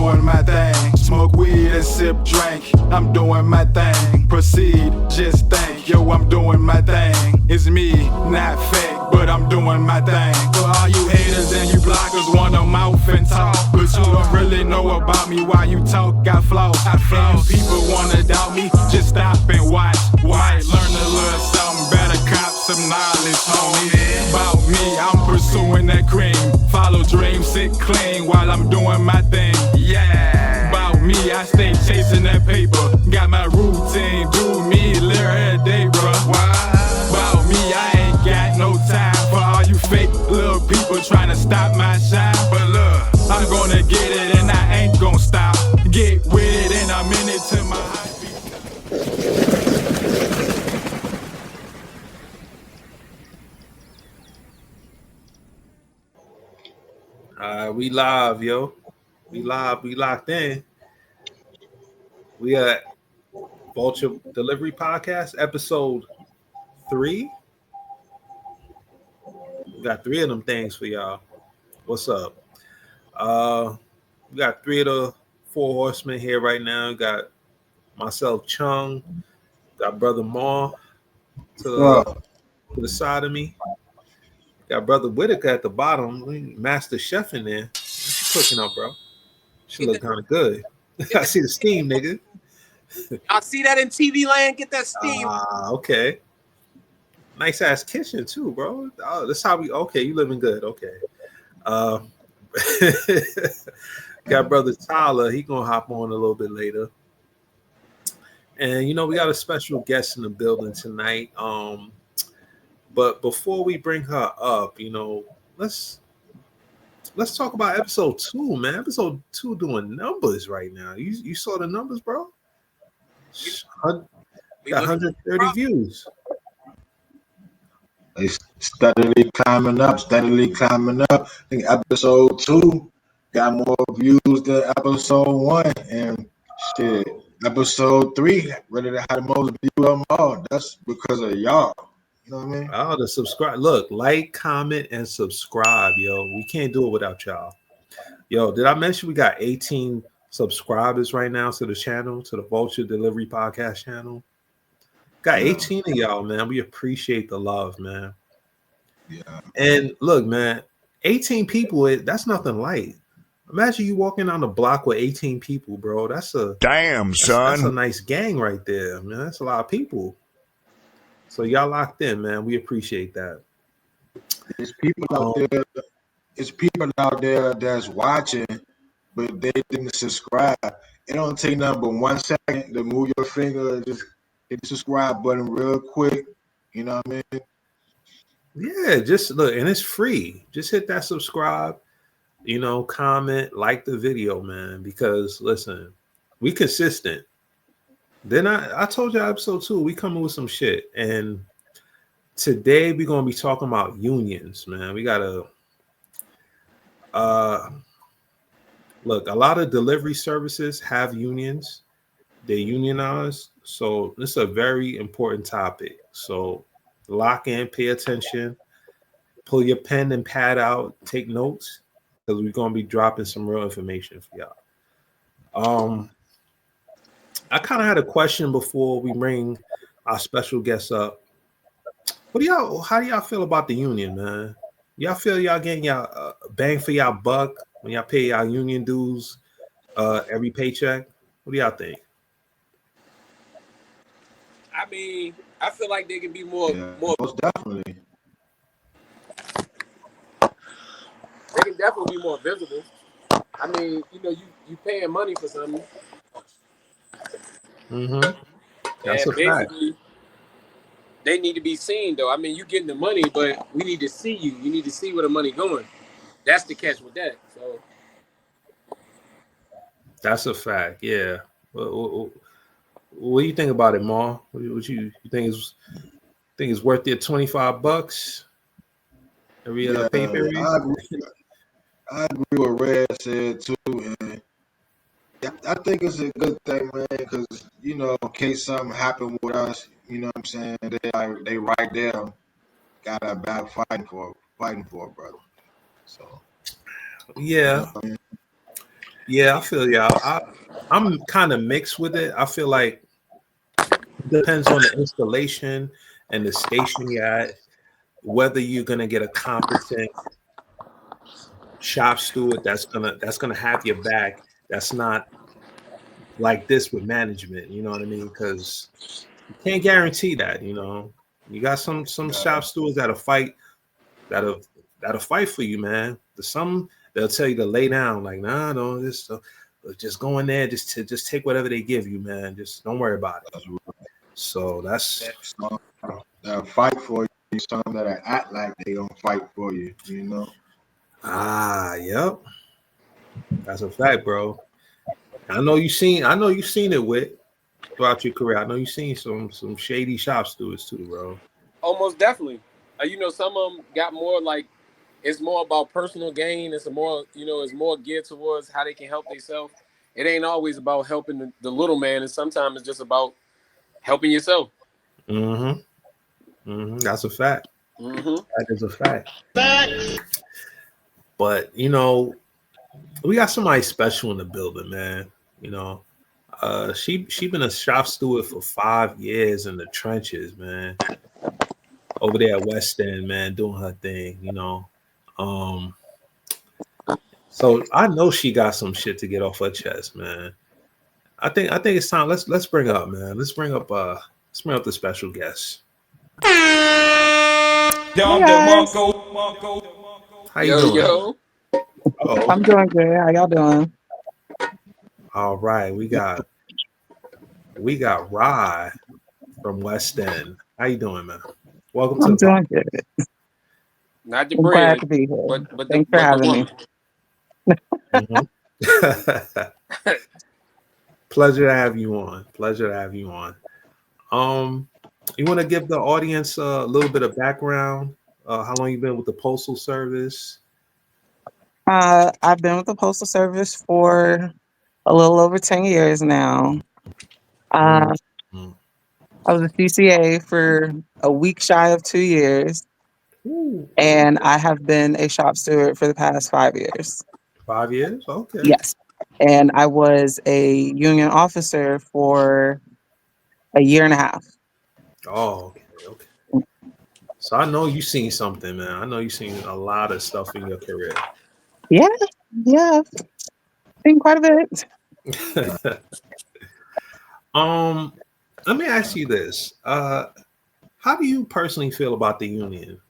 doing my thing. Smoke weed and sip drink. I'm doing my thing. Proceed, just think. Yo, I'm doing my thing. It's me, not fake, but I'm doing my thing. For all you haters and you bloggers wanna mouth and talk, but you don't really know about me. Why you talk, I floss. And people wanna doubt me, just stop and watch. Might learn a little something better, cop some knowledge, homie. About me, I'm pursuing that cream. Follow dreams, sit clean while I'm doing my thing. Yeah. About me, I stay chasing that paper. Got my routine, do me, live every day, bruh. About me, I ain't got no time for all you fake little people trying to stop my shine. But look, I'm gonna get it and I ain't gonna stop. Get with it in a minute to my heart beat. We live, yo. We live. We locked in. We at Vulture Delivery Podcast, episode 3. We got 3 of them things for y'all. What's up? We got 3 of the 4 horsemen here right now. We got myself, Chung. Got brother Ma to the side of me. Got brother Whitaker at the bottom. Master chef in there. What you cooking up, bro? She look kind of good. I see the steam, nigga. I see that in TV land. Get that steam. Okay. Nice ass kitchen too, bro. Oh, that's how we. Okay, you living good. Okay. Got brother Tyler. He gonna hop on a little bit later. And we got a special guest in the building tonight. But before we bring her up, let's talk about episode 2, man. Episode 2 doing numbers right now. You saw the numbers, bro? Got 130 views. It's steadily climbing up. I think episode 2 got more views than episode 1. And shit, episode 3 ready to have the most views of them all. That's because of y'all. You know what I mean? Oh, the subscribe. Look, like, comment, and subscribe, yo. We can't do it without y'all. Yo, did I mention we got 18 subscribers right now to the channel, to the Vulture Delivery Podcast channel? Got 18 of y'all, man. We appreciate the love, man. Yeah. And look, man, 18 people, that's nothing light. Imagine you walking down the block with 18 people, bro. That's a nice gang right there, man. That's a lot of people. So y'all locked in, man. We appreciate that. There's people out there that's watching, but they didn't subscribe. It don't take nothing but 1 second to move your finger and just hit the subscribe button real quick. You know what I mean? Yeah, just look, and it's free. Just hit that subscribe, comment, like the video, man. Because listen, we consistent. Then I told you episode 2, we coming with some shit. And today we're gonna be talking about unions, man. We gotta look, a lot of delivery services have unions, they unionize. So this is a very important topic. So lock in, pay attention, pull your pen and pad out, take notes, because we're gonna be dropping some real information for y'all. I kind of had a question before we bring our special guests up. How do y'all feel about the union, man? Y'all feel y'all getting y'all bang for y'all buck when y'all pay y'all union dues every paycheck? What do y'all think? I mean, I feel like they can be more. Most definitely. They can definitely be more visible. I mean, you paying money for something. Mm-hmm. That's and a fact. They need to be seen, though. I mean, you getting the money, but we need to see you. You need to see where the money going. That's the catch with that. So that's a fact. Yeah. What do you think about it, Ma? What you think is worth it? $25 every pay period? I agree with Red said too, and I think it's a good thing, man, because in case something happened with us, you know what I'm saying, they right there, got our back fighting for it, brother. So yeah, Yeah, I feel y'all. I'm kind of mixed with it. I feel like it depends on the installation and the station you're at, whether you're gonna get a competent shop steward that's gonna have your back. That's not like this with management. You know what I mean? Because you can't guarantee that. You know, you got some shop stewards that'll that'll fight for you, man. There's some they'll tell you to lay down, like, nah, no, just go in there, just take whatever they give you, man. Just don't worry about it. So that's Some that'll fight for you. Some that act like they gonna fight for you. You know. yep, that's a fact, bro. I know you've seen it with throughout your career. I know you've seen some shady shop stewards too, bro. Almost definitely. You know, some of them got more like it's more about personal gain. It's a more, you know, it's more geared towards how they can help themselves. It ain't always about helping the little man, and sometimes it's just about helping yourself. Mm-hmm. That's a fact. Mm-hmm. That is a fact. But you know, we got somebody special in the building, man. You know, she been a shop steward for 5 years in the trenches, man. Over there at West End, man, doing her thing. You know, um, so I know she got some shit to get off her chest, man. I think it's time. Let's bring up, man. Let's bring up the special guest. Hey guys, How you Yo, doing? yo. Oh, I'm doing good. How y'all doing? all right. We got Rye from West End. How you doing, man? Welcome to I'm the pod. doing good. Not the I'm glad bread, to be here. but Thanks for the having me. woman. Mhm. Pleasure to have you on. Pleasure to have you on. Um, you want to give the audience a little bit of background? How long you been with the Postal Service? I've been with the Postal Service for a little over 10 years now. Mm, Uh, mm. I was a CCA for a week shy of 2 years, Ooh, and I have been a shop steward for the past 5 years. 5 years? Okay. Yes. And I was a union officer for a year and a half. Oh, okay, okay. So I know you seen something, man. I know you seen a lot of stuff in your career. Yeah, yeah, seen quite a bit. um, Let me ask you this. How do you personally feel about the union?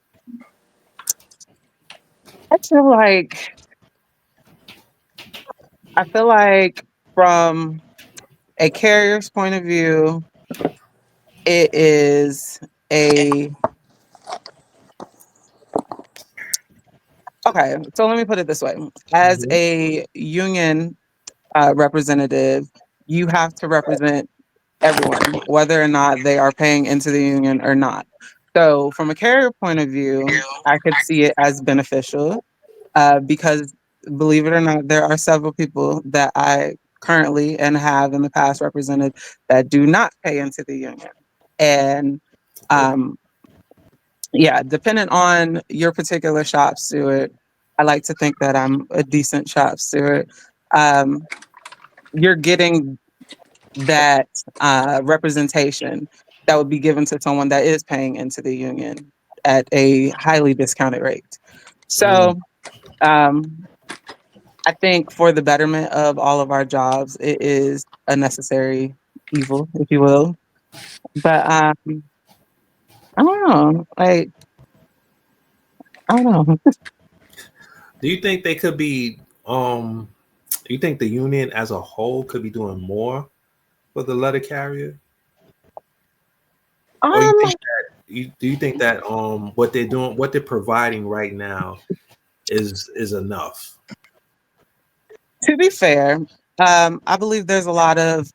I feel like I feel like from a carrier's point of view, it is a okay. So let me put it this way: as Mhm. a union representative, you have to represent everyone, whether or not they are paying into the union or not. So, from a carrier point of view, I could see it as beneficial because, believe it or not, there are several people that I currently and have in the past represented that do not pay into the union. And Okay. um, yeah, depending on your particular shop steward, I like to think that I'm a decent shop steward. Um, you're getting that representation that would be given to someone that is paying into the union at a highly discounted rate. Mm. So um, I think for the betterment of all of our jobs, it is a necessary evil, if you will. But I don't know. Like, I don't know. Do you think they could be? Do you think the union as a whole could be doing more for the letter carrier, or you Um, think do you think that what they're doing, what they're providing right now, is enough? to be fair, I believe there's a lot of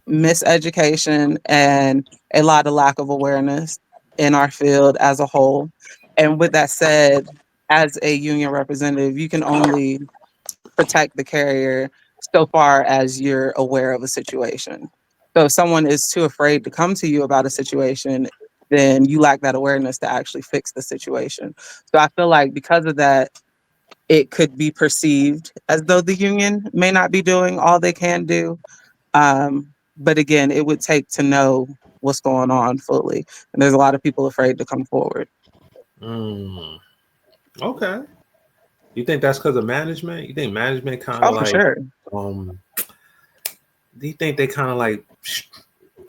miseducation and a lot of lack of awareness in our field as a whole. And with that said, as a union representative, you can only protect the carrier so far as you're aware of a situation. So if someone is too afraid to come to you about a situation, then you lack that awareness to actually fix the situation. So I feel like because of that, it could be perceived as though the union may not be doing all they can do. But again, it would take to know what's going on fully. And there's a lot of people afraid to come forward. Mm, okay. You think that's because of management? You think management kind of Oh, for like, sure. um, do you think they kind of like,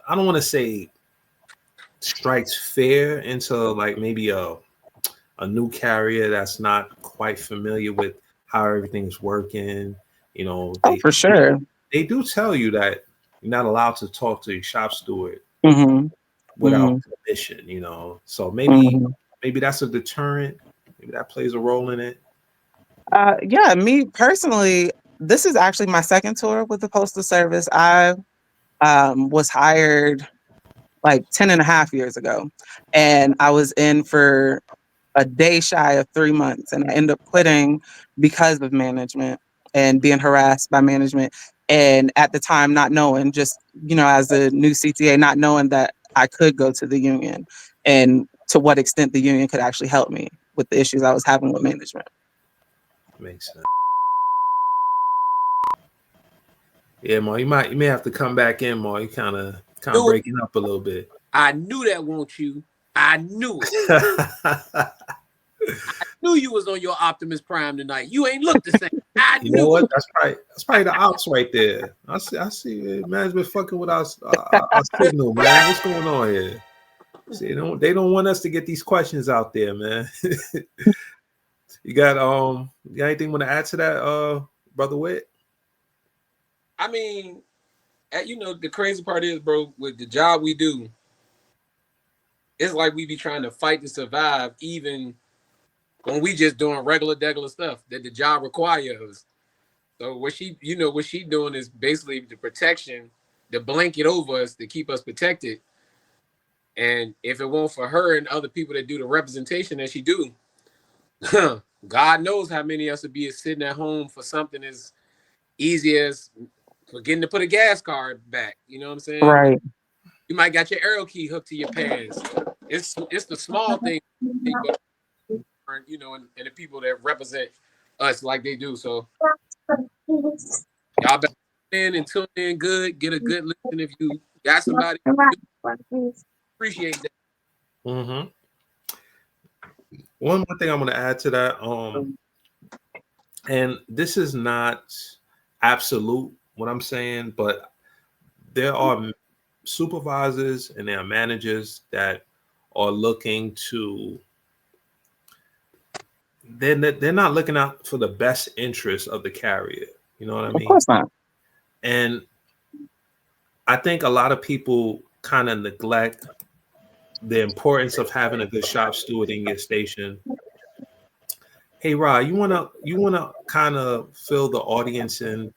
I don't want to say strikes fear into like maybe a new carrier that's not quite familiar with how everything is working? You know, Oh, for sure. they do tell you that you're not allowed to talk to your shop steward Hmm. without Hmm. permission, you know. So Hmm. maybe that's a deterrent. Maybe that plays a role in it. Yeah, me personally, this is actually my second tour with the Postal Service. I was hired like 10 and a half years ago, and I was in for a day shy of 3 months, and I ended up quitting because of management and being harassed by management. And at the time, not knowing, just, as a new CTA, not knowing that I could go to the union and to what extent the union could actually help me with the issues I was having with management. Makes sense. Yeah, Mo, you may have to come back in, Mo. You kind of Do it. breaking up a little bit. I knew that, won't you? I knew it. Knew you was on your Optimus Prime tonight. You ain't looked the same. I You know knew what? it. That's probably the ops right there. I see. Management fucking with our signal, man. What's going on here? See, they don't want us to get these questions out there, man. You got anything you want to add to that, brother Witt? I mean, the crazy part is, bro, with the job we do, it's like we be trying to fight to survive, even when we just doing regular stuff that the job requires. So what she doing is basically the protection, the blanket over us to keep us protected. And if it weren't for her and other people that do the representation that she do, God knows how many of us would be sitting at home for something as easy as forgetting to put a gas card back. You know what I'm saying? Right. You might got your arrow key hooked to your pants. It's the small thing, but and the people that represent us like they do. So y'all better tune in and tune in good. Get a good listen if you got somebody. Appreciate that. Mm-hmm. One more thing I'm going to add to that, and this is not absolute what I'm saying, but there are supervisors and there are managers that are looking to. They're not looking out for the best interest of the carrier. You know what I Of mean? course not. And I think a lot of people kind of neglect the importance of having a good shop steward in your station. Hey, Rod, you wanna kind of fill the audience in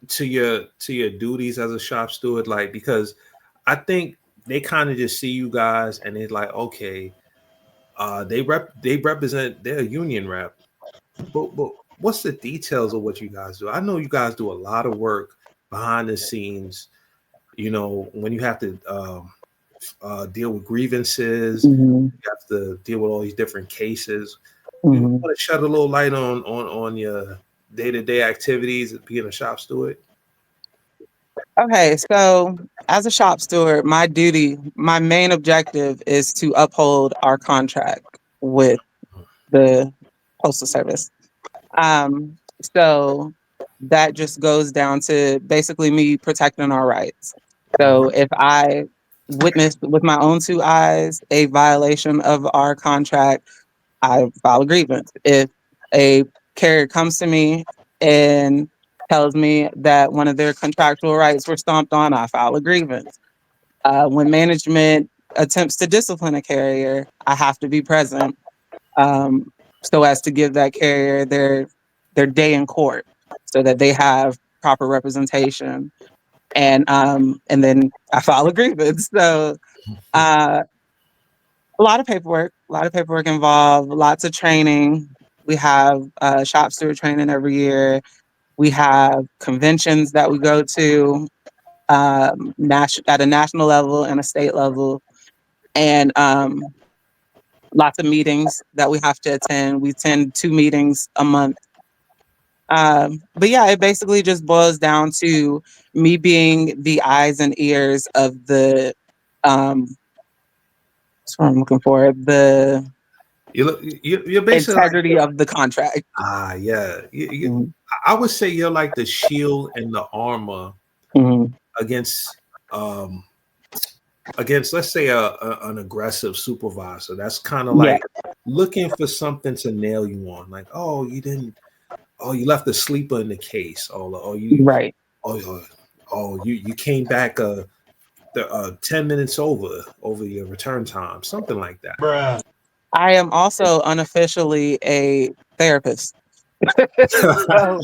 to your duties as a shop steward, like, because I think they kind of just see you guys and they're like, okay, they represent their union rep, but what's the details of what you guys do? I know you guys do a lot of work behind the scenes. You know, when you have to deal with grievances, Hmm. you have to deal with all these different cases. You Hmm. want to shed a little light on your day-to-day activities of being a shop steward? Okay, so as a shop steward, my main objective is to uphold our contract with the Postal Service. So that just goes down to basically me protecting our rights. So if I witnessed with my own two eyes a violation of our contract, I file a grievance. If a carrier comes to me and tells me that one of their contractual rights were stomped on, I file a grievance. When management attempts to discipline a carrier, I have to be present, um, so as to give that carrier their day in court, so that they have proper representation, and then I file a grievance. So uh, a lot of paperwork involved, lots of training. We have shop steward training every year. We have conventions that we go to, at a national level and a state level, and lots of meetings that we have to attend. We attend 2 meetings a month. But yeah, it basically just boils down to me being the eyes and ears of the that's what I'm looking for, the You're basically like integrity of the contract. yeah. Mhm. I would say you're like the shield and the armor Mhm. against um let's say an aggressive supervisor that's kind of Yeah, like looking for something to nail you on, like, oh, you left the sleeper in the case, or right. oh, you came back 10 minutes over your return time, something like that. Bruh. I am also unofficially a therapist. So,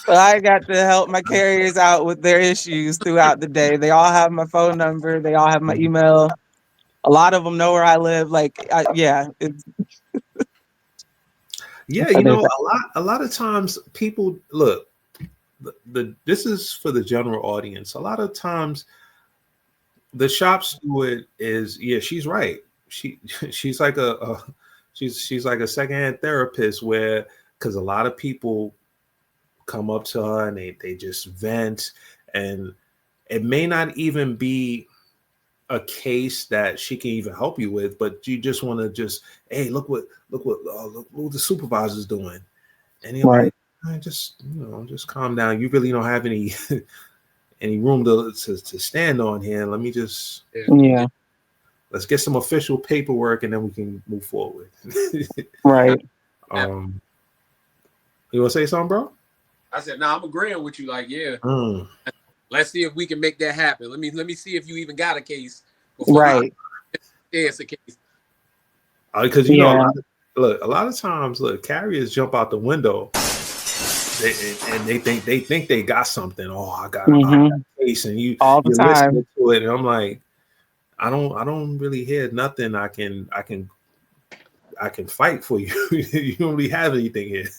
so I got to help my carriers out with their issues throughout the day. They all have my phone number. They all have my email. A lot of them know where I live. Yeah, it's, Yeah, so there's that. a lot of times people look, this is for the general audience. A lot of times the shop steward is, yeah, she's right. She's like she's like a secondhand therapist, where because a lot of people come up to her and they just vent, and it may not even be a case that she can even help you with, but you just want to just, hey, look what the supervisor's doing, and you're Right. like, just just calm down. You really don't have any any room to stand on here. Let me just Yeah. let's get some official paperwork and then we can move forward. Right. You want to say something, bro? I said, nah, I'm agreeing with you. Like, yeah, Mm. let's see if we can make that happen. Let me see if you even got a case before Right. it's a case. Because Yeah. a lot of times, carriers jump out the window, and they think they got something. Oh, I got Hmm. a case, and All the you're time. listening to it, and I'm like, I don't really hear nothing. I can fight for you. You don't really have anything here.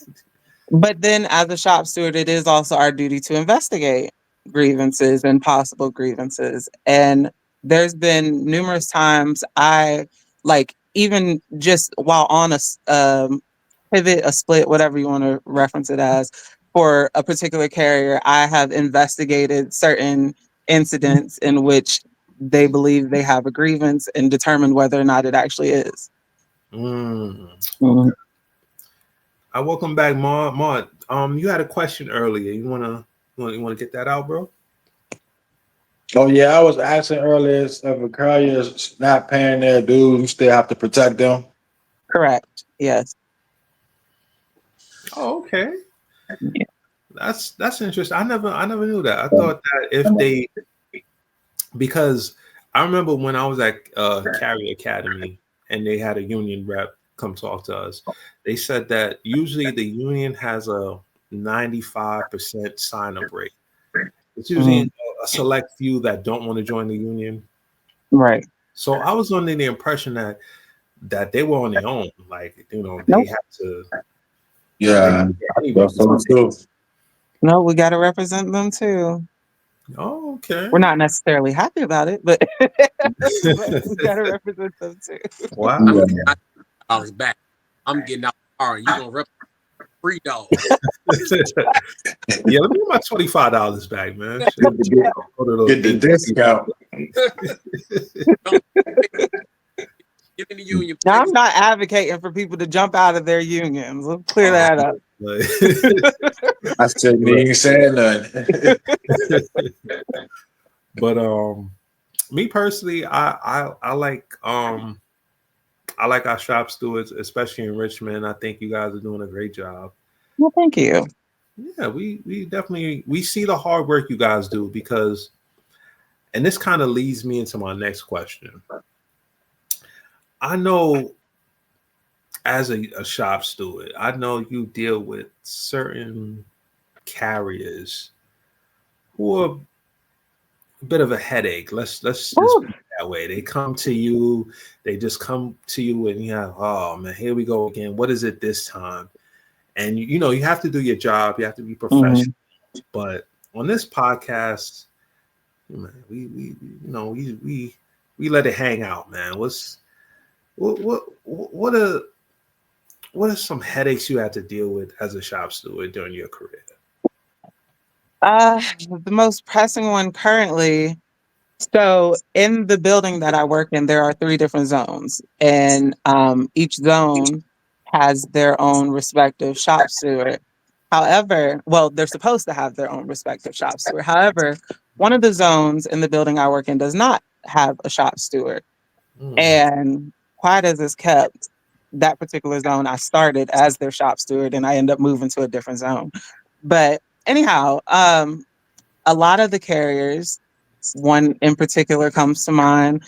But then, as a shop steward, it is also our duty to investigate grievances and possible grievances. And there's been numerous times even just while on pivot, a split, whatever you want to reference it as, for a particular carrier, I have investigated certain incidents in which they believe they have a grievance and determined whether or not it actually is. Okay. I welcome back, Ma. You had a question earlier. You wanna get that out, bro? Oh yeah, I was asking earlier if a carrier is not paying their dues, you still have to protect them. Correct. Yes. Oh, okay. Yeah. That's interesting. I never knew that. I thought that if they, because I remember when I was at Carrier Academy and they had a union rep come talk to us, they said that usually the union has a 95% sign up rate. It's usually Mhm. a select few that don't want to join the union. Right. So I was under the impression that they were on their own. Like, they Nope. had to. They Yeah, could get anybody. that's so too. No, we got to represent them too. Oh, okay. We're not necessarily happy about it, but, but we got to represent them too. Wow. I'm Yeah. getting $9 back. I'm getting out the car, and you gonna rep free dog. Yeah, let me get my $25 back, man. Shit. Get the discount. Get in the union. Now, I'm not advocating for people to jump out of their unions. Let's clear that up. I shouldn't even say nothing. But me personally, I like our shop stewards, especially in Richmond. I think you guys are doing a great job. Well, thank you. Yeah, we definitely we see the hard work you guys do, because, and this kind of leads me into my next question. I know as a shop steward, I know you deal with certain carriers who are a bit of a headache. Let's just Ooh. put it that way. They come to you, and you have, oh man, here we go again. What is it this time? And you have to do your job, you have to be professional. Mhm. But on this podcast, man, we let it hang out, man. What what are some headaches you had to deal with as a shop steward during your career? The most pressing one currently. So in the building that I work in, there are three different zones, and each zone has their own respective shop steward. However, well, they're supposed to have their own respective shop steward. However, one of the zones in the building I work in does not have a shop steward. Mm, And quiet as is kept, that particular zone, I started as their shop steward and I end up moving to a different zone. But anyhow, a lot of the carriers, one in particular comes to mind,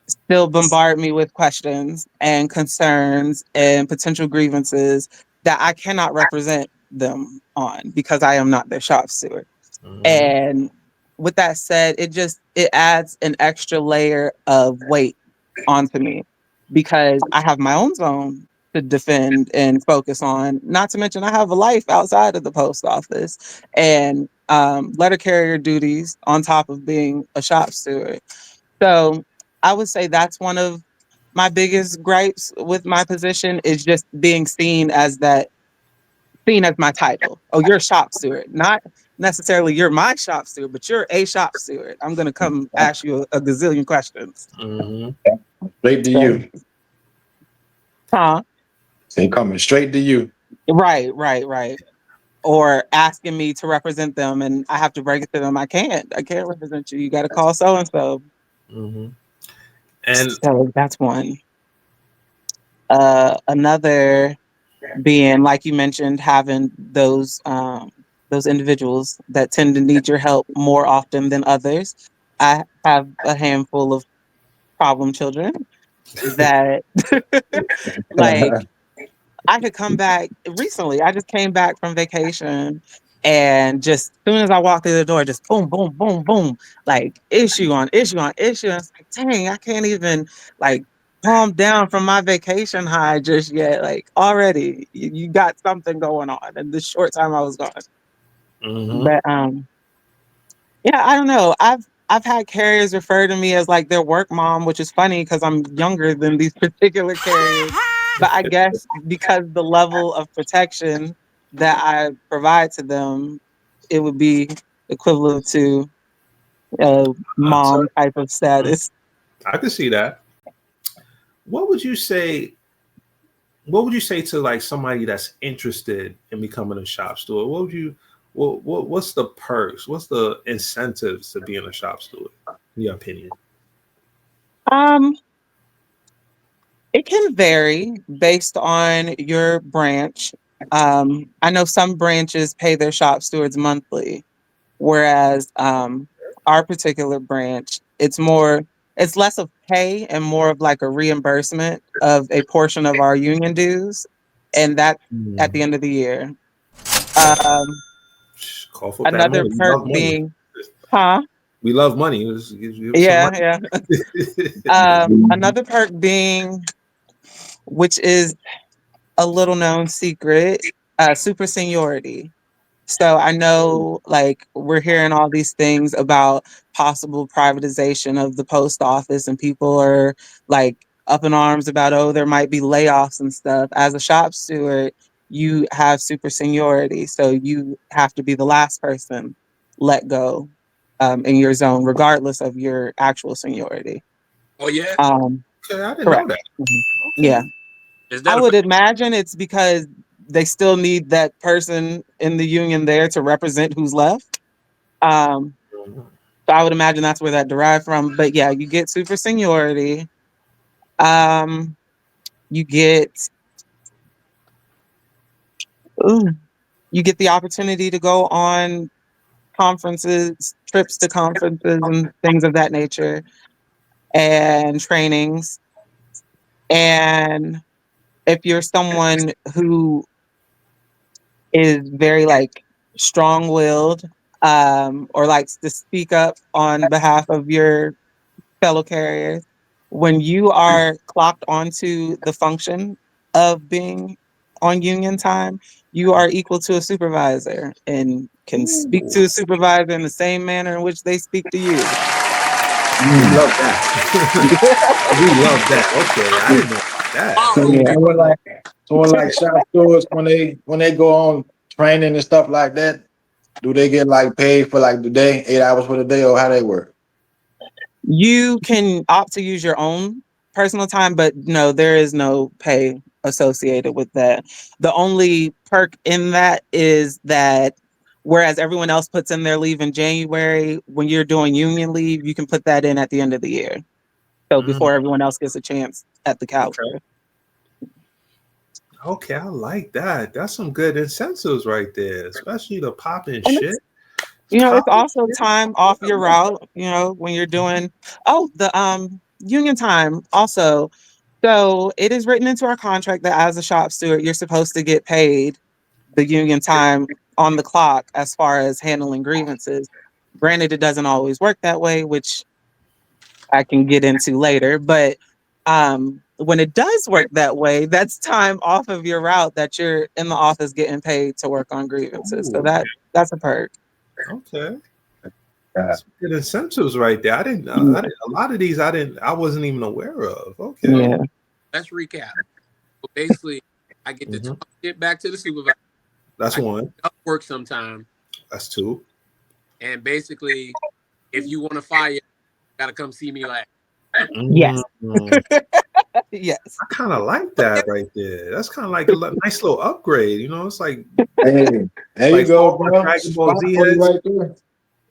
still bombard me with questions and concerns and potential grievances that I cannot represent them on because I am not their shop steward. mhm, And with that said, it adds an extra layer of weight onto me because I have my own zone to defend and focus on. Not to mention, I have a life outside of the post office and letter carrier duties on top of being a shop steward. So I would say that's one of my biggest gripes with my position is just being seen as my title. Oh, you're a shop steward. Not necessarily you're my shop steward, but you're a shop steward. I'm gonna come ask you a gazillion questions. mhm. Straight to So, you. huh? They coming straight to you. Right. Or asking me to represent them, and I have to break it to them. I can't. I can't represent you. You got to call so and so. Mhm. And So that's one. Another being, like you mentioned, having those individuals that tend to need your help more often than others. I have a handful of problem children that like I could come back recently. I just came back from vacation and just as soon as I walked through the door, just boom, boom, boom, boom, like issue on issue on issue. And it's like, dang, I can't even like calm down from my vacation high just yet. Like already you got something going on in the short time I was gone. mhm. But yeah, I don't know. I've had carriers refer to me as like their work mom, which is funny because I'm younger than these particular carriers. But I guess because the level of protection that I provide to them, it would be equivalent to a I'm sorry. mom type of Mhm. status. I can see that. What would you say? What would you say to like somebody that's interested in becoming a shop steward? What would you? What's the perks? What's the incentives to being a shop steward? In your opinion? Um, it can vary based on your branch. I know some branches pay their shop stewards monthly. Whereas our particular branch, it's less of pay and more of like a reimbursement of a portion of our union dues. And that's at the Mhm. end of the year. Um, Call for that Another money. We perk love money. being, huh? We love money. Let's give us some Yeah, money. yeah. Another perk being, which is a little known secret, super seniority. So I know like we're hearing all these things about possible privatization of the post office and people are like up in arms about oh there might be layoffs and stuff. As a shop steward, you have super seniority. So you have to be the last person let go in your zone, regardless of your actual seniority. Oh yeah, Um, Okay, I didn't know Correct. that. Mhm. Okay. Yeah. is I that a would imagine it's because they still need that person in the union there to represent who's left. Um, Mhm. so I would imagine that's where that derived from. But yeah, you get super seniority. Um, you get ooh, you get the opportunity to go on conferences, trips to conferences, and things of that nature, and trainings. And if you're someone who is very like strong-willed or likes to speak up on behalf of your fellow carriers, when you are clocked onto the function of being on union time, you are equal to a supervisor and can speak to a supervisor in the same manner in which they speak to you. We love that. We love that. Okay, I didn't know about that. So Yeah. when like shop stewards when they go on training and stuff like that, do they get like paid for like the day, 8 hours for the day, or how they work? You can opt to use your own personal time, but no, there is no pay associated with that. The only perk in that is that whereas everyone else puts in their leave in January, when you're doing union leave, you can put that in at the end of the year. So Mm, before everyone else gets a chance at the calendar. okay. Okay, I like that. That's some good incentives right there, especially the popping And shit. it's Popping also shit. time off your route, when you're doing the union time also. So it is written into our contract that as a shop steward, you're supposed to get paid the union time on the clock as far as handling grievances. Granted, it doesn't always work that way, which I can get into later, but when it does work that way, that's time off of your route that you're in the office getting paid to work on grievances. So Ooh, that's a perk. okay. Yeah. Some good incentives right there. I didn't. A lot of these, I wasn't even aware of. Okay. Yeah. Let's recap. So basically, I get to Mhm. talk shit back to the supervisor. That's I one. up work sometime, That's two. and basically, if you want to fire, you gotta come see me last. Yes. Mm, Yes. I kind of like that right there. That's kind of like a nice little upgrade. It's like Hey, there you like go, all my bro. Dragon Ball Spot Z for you heads. right there.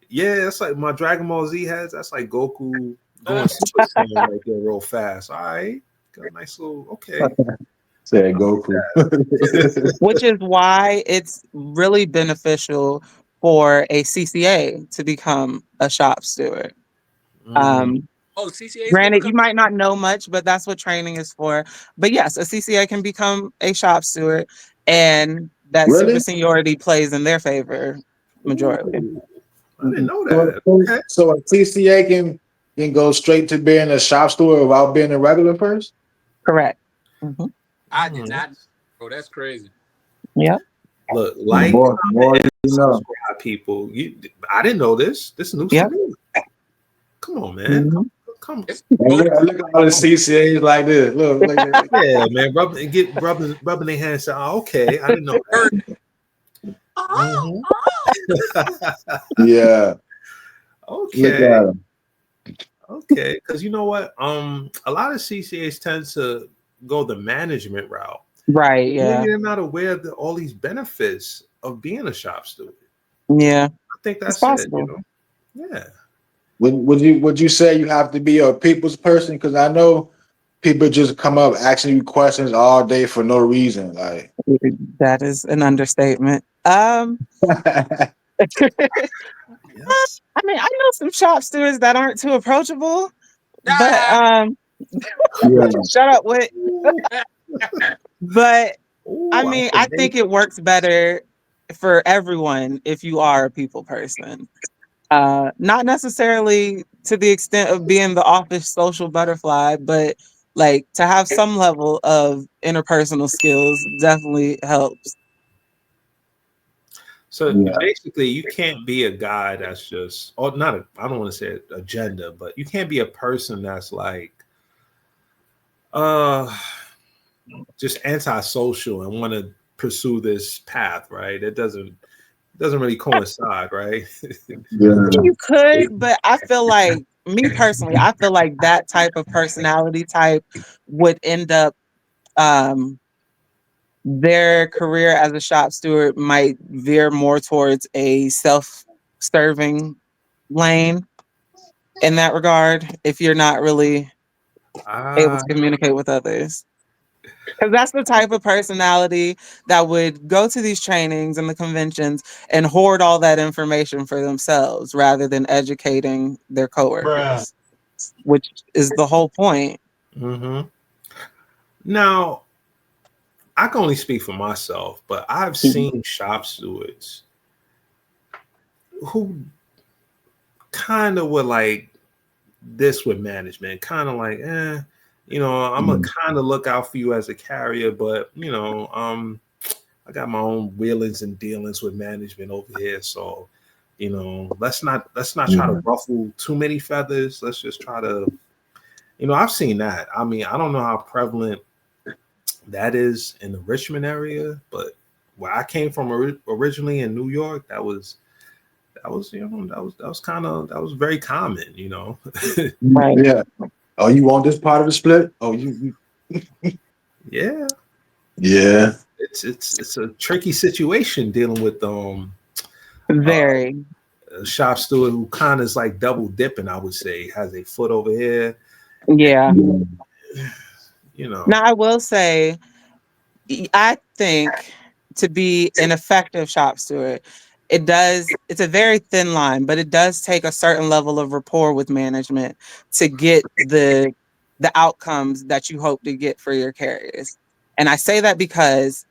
Yeah, it's like my Dragon Ball Z heads. That's like Goku going Super Saiyan right there real fast. All right, got a nice little. Okay. Said Goku. Which is why it's really beneficial for a CCA to become a shop steward. Mm, Um, Oh, CCA's gonna Granted, become. you might not know much, but that's what training is for. But yes, a CCA can become a shop steward, and that super Really? seniority plays in their favor majority. ooh, I didn't know So, that. Okay. so a TCA can go straight to being a shop steward without being a regular person? Correct. Hmm. I did Mm, not, bro. That's crazy. Yeah. look, The like, more comment, you and know. subscribe, people. I didn't know this. This is news to Yep. me. Come on, man. Hmm. Come. It's And look at all the CCAs like this. Look. Yeah, man. Rubbing their hands. Say, oh, okay. I didn't know that. Mhm. Yeah. Look at Okay. them. Okay. Because you know what? A lot of CCAs tend to go the management route. Right. Maybe Yeah. they're not aware of all these benefits of being a shop steward. Yeah. I think It's that's it. possible. Yeah. Would you say you have to be a people's person? Because I know people just come up asking you questions all day for no reason. Like That is an understatement. Yeah. I mean, I know some shop stewards that aren't too approachable, but ah, yeah. shut up, Wit. But Ooh, I I mean, like I the think it works better for everyone if you are a people person. Not necessarily to the extent of being the office social butterfly, but like to have some level of interpersonal skills definitely helps. So Yeah. basically, you can't be a guy that's just, or not. I don't want to say agenda, but you can't be a person that's like, uh, just antisocial and want to pursue this path, right? It doesn't really coincide, right? Yeah. You could, but I feel like me personally, I feel like that type of personality type would end up um their career as a shop steward might veer more towards a self-serving lane in that regard if you're not really able Ah, to communicate with others. Because that's the type of personality that would go to these trainings and the conventions and hoard all that information for themselves rather than educating their coworkers, which is the whole point. hmm. Now, I can only speak for myself, but I've seen shop stewards who kind of were like this with management, kind of like, I'm gonna kind of look out for you as a carrier, but I got my own wheelings and dealings with management over here, so You know, let's not try to ruffle too many feathers. Let's just try to, you know, I've seen that. I mean, I don't know how prevalent that is in the Richmond area, but where I came from originally in New York, that was very common, you know. Right. Yeah. Oh, you want this part of the split? Oh, you Yeah, yeah. it's a tricky situation dealing with uh, Very. a shop steward who kind of is like double dipping. I would say has a foot over here, and Yeah. you know. Now I will say, I think to be an effective shop steward, it's a very thin line, but it does take a certain level of rapport with management to get the outcomes that you hope to get for your carriers. And I say that because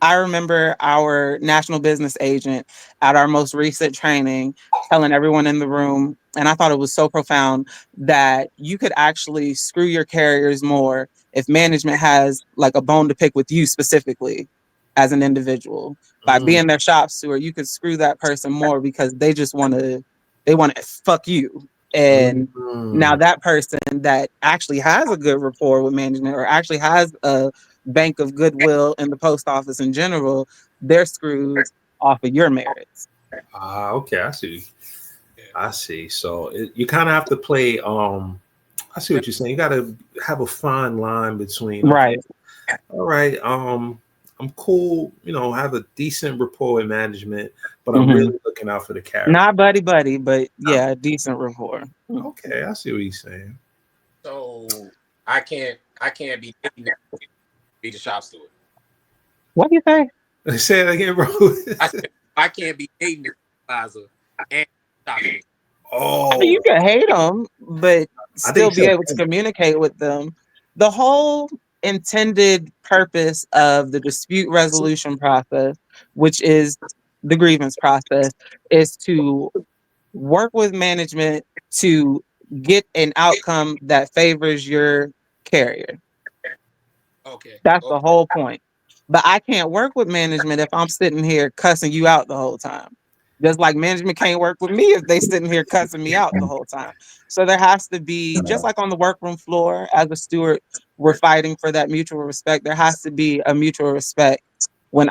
I remember our national business agent at our most recent training telling everyone in the room, and I thought it was so profound, that you could actually screw your carriers more if management has like a bone to pick with you specifically as an individual. By Mm, being their shop steward, you could screw that person more because they want to fuck you. And now mm. that person that actually has a good rapport with management or actually has a bank of goodwill in the post office in general, they're screwed off of your merits. Ah, okay, I see. I see. So you kind of have to play. I see what you're saying. You got to have a fine line between. Okay, Right. all right. I'm cool. You know, have a decent rapport with management, but I'm Hmm. really looking out for the carrier. Not buddy, but yeah, decent rapport. Okay, I see what you're saying. So I can't be dating that, be the shop steward. What do you say? Say it again, bro. I said I can't be dating the supervisor and shop steward. I mean, Oh, you can hate them, but I think still you be said. able to communicate with them. The whole intended purpose of the dispute resolution process, which is the grievance process, is to work with management to get an outcome that favors your carrier. Okay. That's the Okay. whole point. But I can't work with management if I'm sitting here cussing you out the whole time. Just like management can't work with me if they sitting here cussing me out the whole time. So there has to be, just like on the workroom floor as a steward, we're fighting for that mutual respect. There has to be a mutual respect when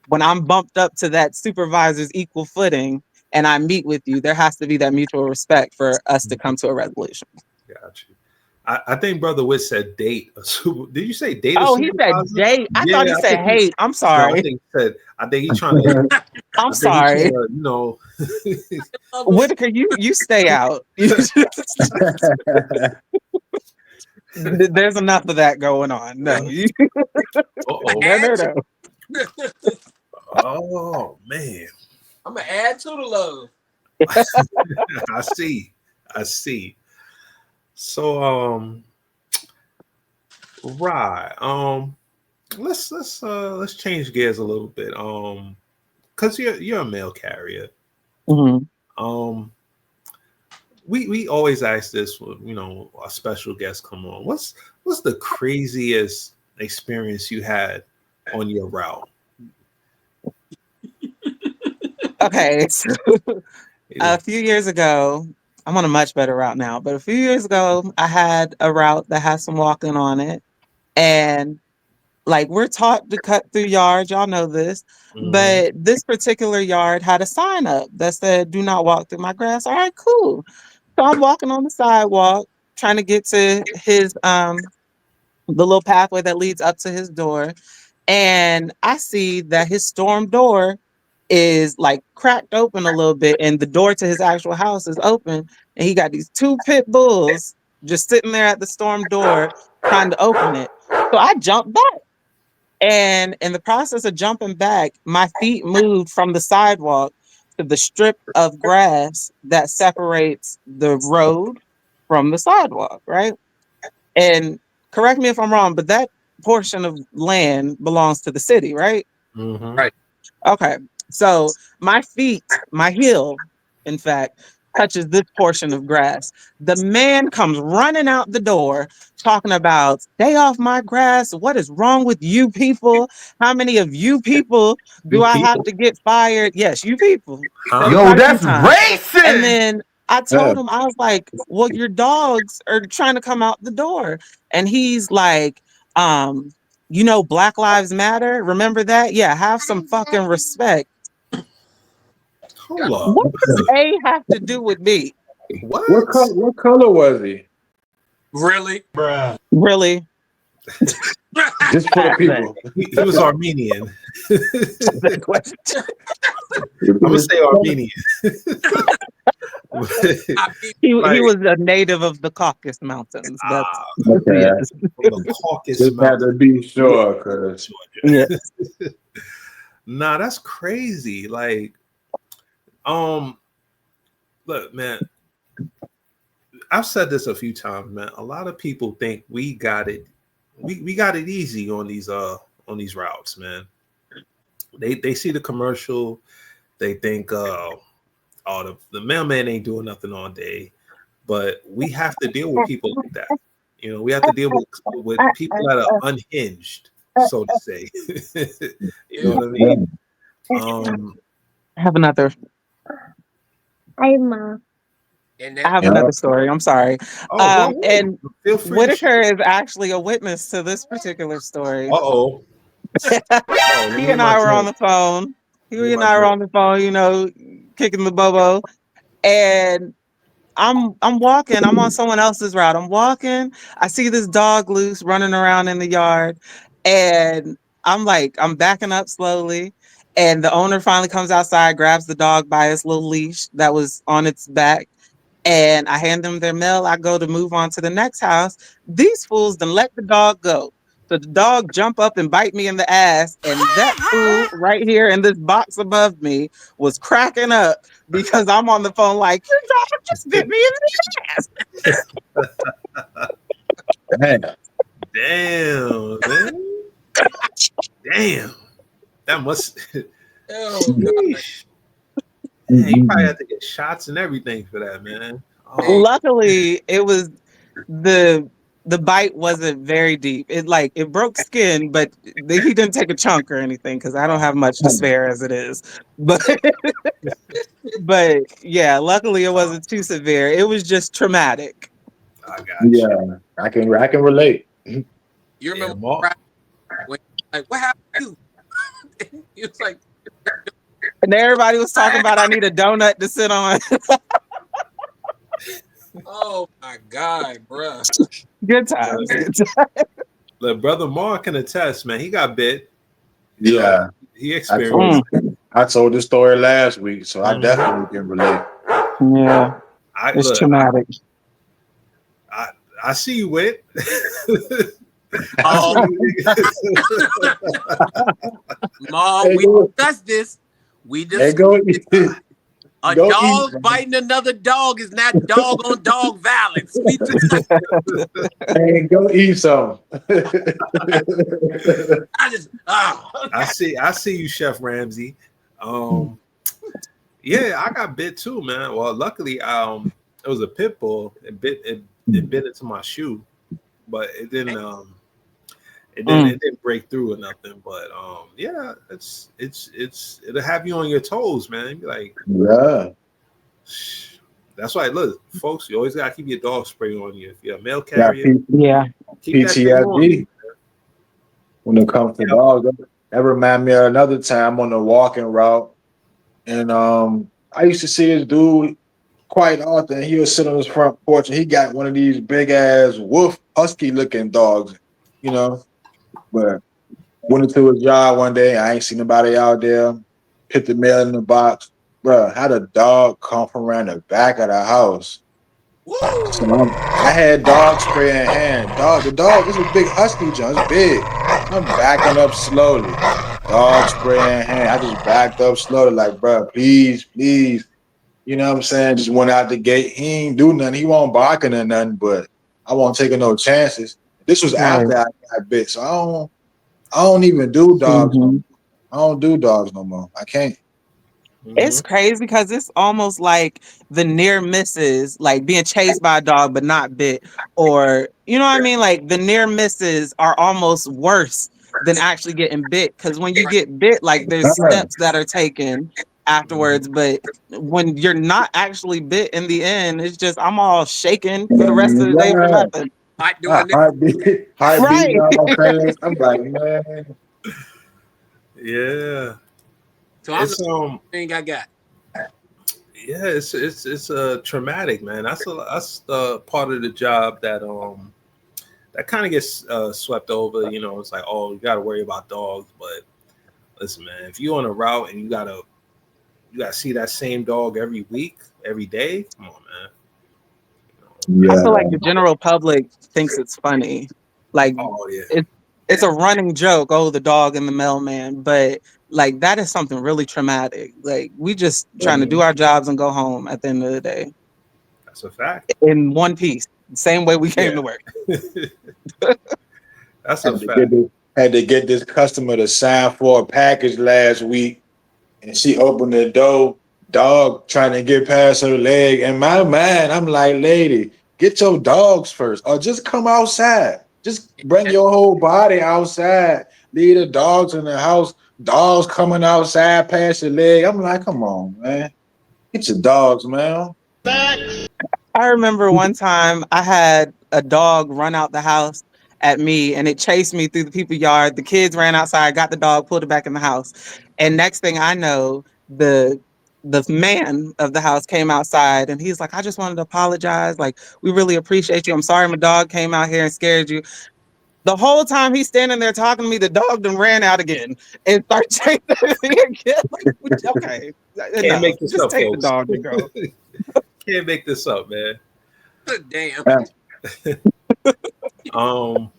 when I'm bumped up to that supervisor's equal footing and I meet with you, there has to be that mutual respect for us to come to a resolution. Got you. I think Brother Witt said date a super. Did you say date a Oh, he said supervisor? date. I thought he Yeah, I said think he's. hate. I'm No, I sorry. think he said. I think he's trying to. I'm I think he's trying sorry. to. You know. Lovely. Whitaker, you stay out. There's enough of that going on. No, Oh. no, no, no. Oh man. I'm gonna add to the love. I see. I see. So right. Let's change gears a little bit. Because you're a mail carrier. Mhm. Um we always ask this when, you know, a special guest come on. What's the craziest experience you had on your route? Okay, so Yeah. a few years ago, I'm on a much better route now, but a few years ago, I had a route that had some walking on it. And like we're taught to cut through yards, y'all know this, Mhm. but this particular yard had a sign up that said, "Do not walk through my grass." All right, cool. So I'm walking on the sidewalk, trying to get to his the little pathway that leads up to his door. And I see that his storm door is like cracked open a little bit, and the door to his actual house is open. And he got these two pit bulls just sitting there at the storm door trying to open it. So I jumped back. And in the process of jumping back, my feet moved from the sidewalk to the strip of grass that separates the road from the sidewalk, right? And correct me if I'm wrong, but that portion of land belongs to the city, right? Mhm. Right. Okay. So my feet, my heel, in fact, touches this portion of grass. The man comes running out the door talking about, stay off my grass. What is wrong with you people? How many of you people do You I have people, to get fired? Yes, you people. Said huh? it Yo, quite a few that's times. And racist. then I Yeah. told him, I was like, well, your dogs are trying to come out the door. And he's like, Black Lives Matter. Remember that? Yeah, have some fucking respect. Hold up. What does A have to do with me? What? What color was he? Really? Really? Just for the people. He was Armenian. That question. I'm gonna say Armenian. I mean, He Like, was a native of the Caucasus Mountains. That's Okay. yes. from the Caucasus Just had to Mountains, be sure, cause Yeah. Nah, that's crazy. Like, look, man, I've said this a few times, man. A lot of people think we got it, we got it easy on these routes, man. They see the commercial, they think, oh, the mailman ain't doing nothing all day, but we have to deal with people like that. You know, we have to deal with people that are unhinged, so to say. You know what I mean? I have another. and I have that, another story. I'm sorry. Oh, go ahead. And Feel free. Whitaker is actually a witness to this particular story. Uh-oh. He and I were on the phone. He and I were on the phone, kicking the bobo. And I'm walking. I'm on someone else's route. I'm walking. I see this dog loose running around in the yard. And I'm backing up slowly. And the owner finally comes outside, grabs the dog by its little leash that was on its back. And I hand them their mail. I go to move on to the next house. These fools then let the dog go. So the dog jump up and bite me in the ass. And that fool right here in this box above me was cracking up because I'm on the phone like, your dog just bit me in the ass. man, Damn, man. Damn. That must. oh, God. Man, you probably had to get shots and everything for that, man. Oh, Luckily, it was the bite wasn't very deep. It broke skin, but he didn't take a chunk or anything because I don't have much to spare as it is. But but yeah, luckily it wasn't too severe. It was just traumatic. I got you. yeah, I can relate. You Yeah, remember Mark. when, like, what happened to you? He was like, And everybody was talking about I need a donut to sit on. oh my God, bruh. Good times. Good times. Look, brother Mark can attest, man. He got bit. Yeah, He experienced. I told this story last week, so I definitely can relate. Yeah, it's traumatic. I see you, Wit. Oh, Mom, we discussed this. We Hey, discussed go, it. A go dog eat. biting another dog is not dog on dog violence. We discussed Hey, go eat some. I see you, Chef Ramsay. Yeah, I got bit too, man. Well, luckily, it was a pit bull. It bit into my shoe, but it didn't break through or nothing. But yeah, it'll have you on your toes, man. Be like, Yeah. That's why. Look, folks, you always gotta keep your dog spray on you. If you're a mail carrier, keep that thing on you. PTSD when it comes to dogs. That reminds me of another time on the walking route. And I used to see this dude quite often. He would sit on his front porch and he got one of these big ass wolf husky looking dogs, But went into his yard one day. I ain't seen nobody out there. Put the mail in the box. Bruh, how the dog come from around the back of the house? So I had dog spray in hand. The dog, this is a big husky, John. It's big. I'm backing up slowly. Dog spray in hand. I just backed up slowly, like, bruh, please. You know what I'm saying? Just went out the gate. He ain't do nothing. He won't barking or nothing, but I won't take no chances. This was after I got bit, so I don't even do dogs. Mm-hmm. I don't do dogs no more. I can't. It's Mhm. crazy because it's almost like the near misses, like being chased by a dog but not bit, or you know what I mean? Like the near misses are almost worse than actually getting bit. Because when you get bit, like there's steps that are taken Mhm. afterwards, but when you're not actually bit in the end, it's just I'm all shaken for the rest of the day for Yeah. nothing. Not My doing this. heartbeat Right. all fast. I'm like, man. Yeah. So I'm the It's thing I got. yeah, it's traumatic, man. That's the part of the job that kind of gets swept over. You know, it's like, oh, you got to worry about dogs, but listen, man, if you're on a route and you gotta see that same dog every week, every day, come on, man. You know, I Yeah. feel like the general public thinks it's funny. Like oh yeah, it, it's a running joke. Oh, the dog and the mailman, but like that is something really traumatic. Like we just trying to do our jobs and go home at the end of the day that's a fact. in one piece, same way we came Yeah, to work. that's a Had to get fact. this, had to get this customer to sign for a package last week, and she opened the door, dog trying to get past her leg. In my mind, I'm like, lady, get your dogs first, or just come outside. Just bring your whole body outside. Leave the dogs in the house. Dogs coming outside past your leg. I'm like, come on, man. Get your dogs, man. I remember one time I had a dog run out the house at me and it chased me through the people yard. The kids ran outside, got the dog, pulled it back in the house. And next thing I know, the man of the house came outside and he's like, I just wanted to apologize. Like, we really appreciate you. I'm sorry my dog came out here and scared you. The whole time he's standing there talking to me, the dog then ran out again and started chasing me again. Like, okay, Can't enough. make this Just up, take the folks. dog and go. Can't make this up, man. Damn. Um,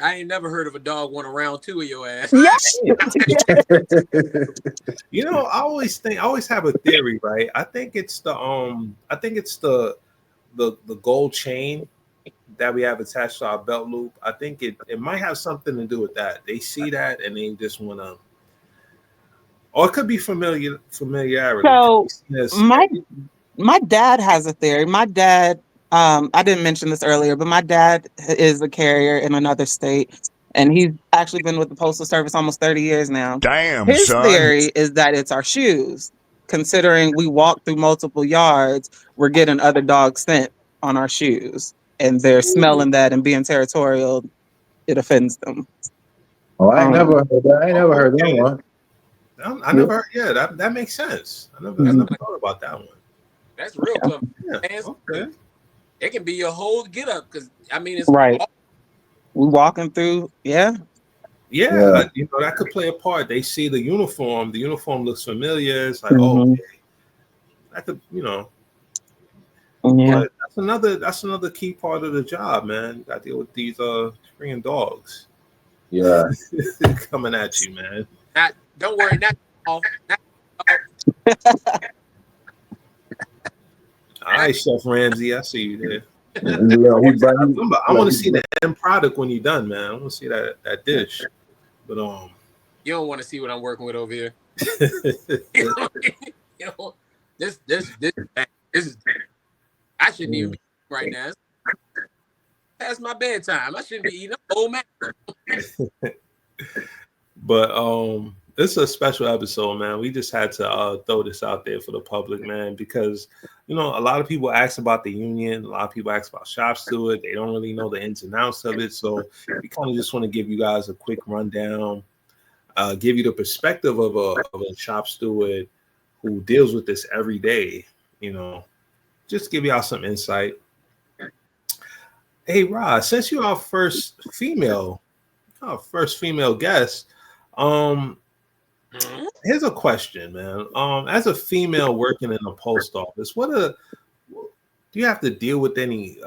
I ain't never heard of a dog want to round two of your ass. Yeah. you know, I always have a theory, right? I think it's the gold chain that we have attached to our belt loop. I think it might have something to do with that. They see that and they just want to, or it could be familiarity. So Yes. my dad has a theory. My dad, I didn't mention this earlier, but my dad is a carrier in another state, and he's actually been with the Postal Service almost 30 years now. Damn, His son. theory is that it's our shoes. Considering we walk through multiple yards, we're getting other dogs scent on our shoes, and they're smelling that and being territorial. It offends them. Oh, I ain't never Um, heard that. I ain't never heard that Okay. one. I never heard. Yeah, that makes sense. I That's mhm. never thought about that one. that's real clever. Yeah. Hands- Okay. It can be your whole get up because I mean it's Right. We walking through, yeah. Yeah, Yeah. you know that could play a part. They see the uniform. The uniform looks familiar. It's like, oh, Mhm. okay, that could, you know. Yeah. But that's another key part of the job, man. You got to deal with these freaking dogs Yeah. coming at you, man. not. Don't worry, not all. Not all. All right, Chef Ramsay, I see you there. Yeah, I want to see the end product when you're done, man. I want to see that dish. But You don't want to see what I'm working with over here. You know, this is. I shouldn't even be right now. It's past my bedtime. I shouldn't be eating. I'm old man. But this is a special episode, man. We just had to throw this out there for the public, man, because you know a lot of people ask about the union, a lot of people ask about shop steward. They don't really know the ins and outs of it, so we kind of just want to give you guys a quick rundown, give you the perspective of a shop steward who deals with this every day. You know, just give y'all some insight. Hey, Rod, since you're our first female guest. Here's a question, man. As a female working in the post office, do you have to deal with any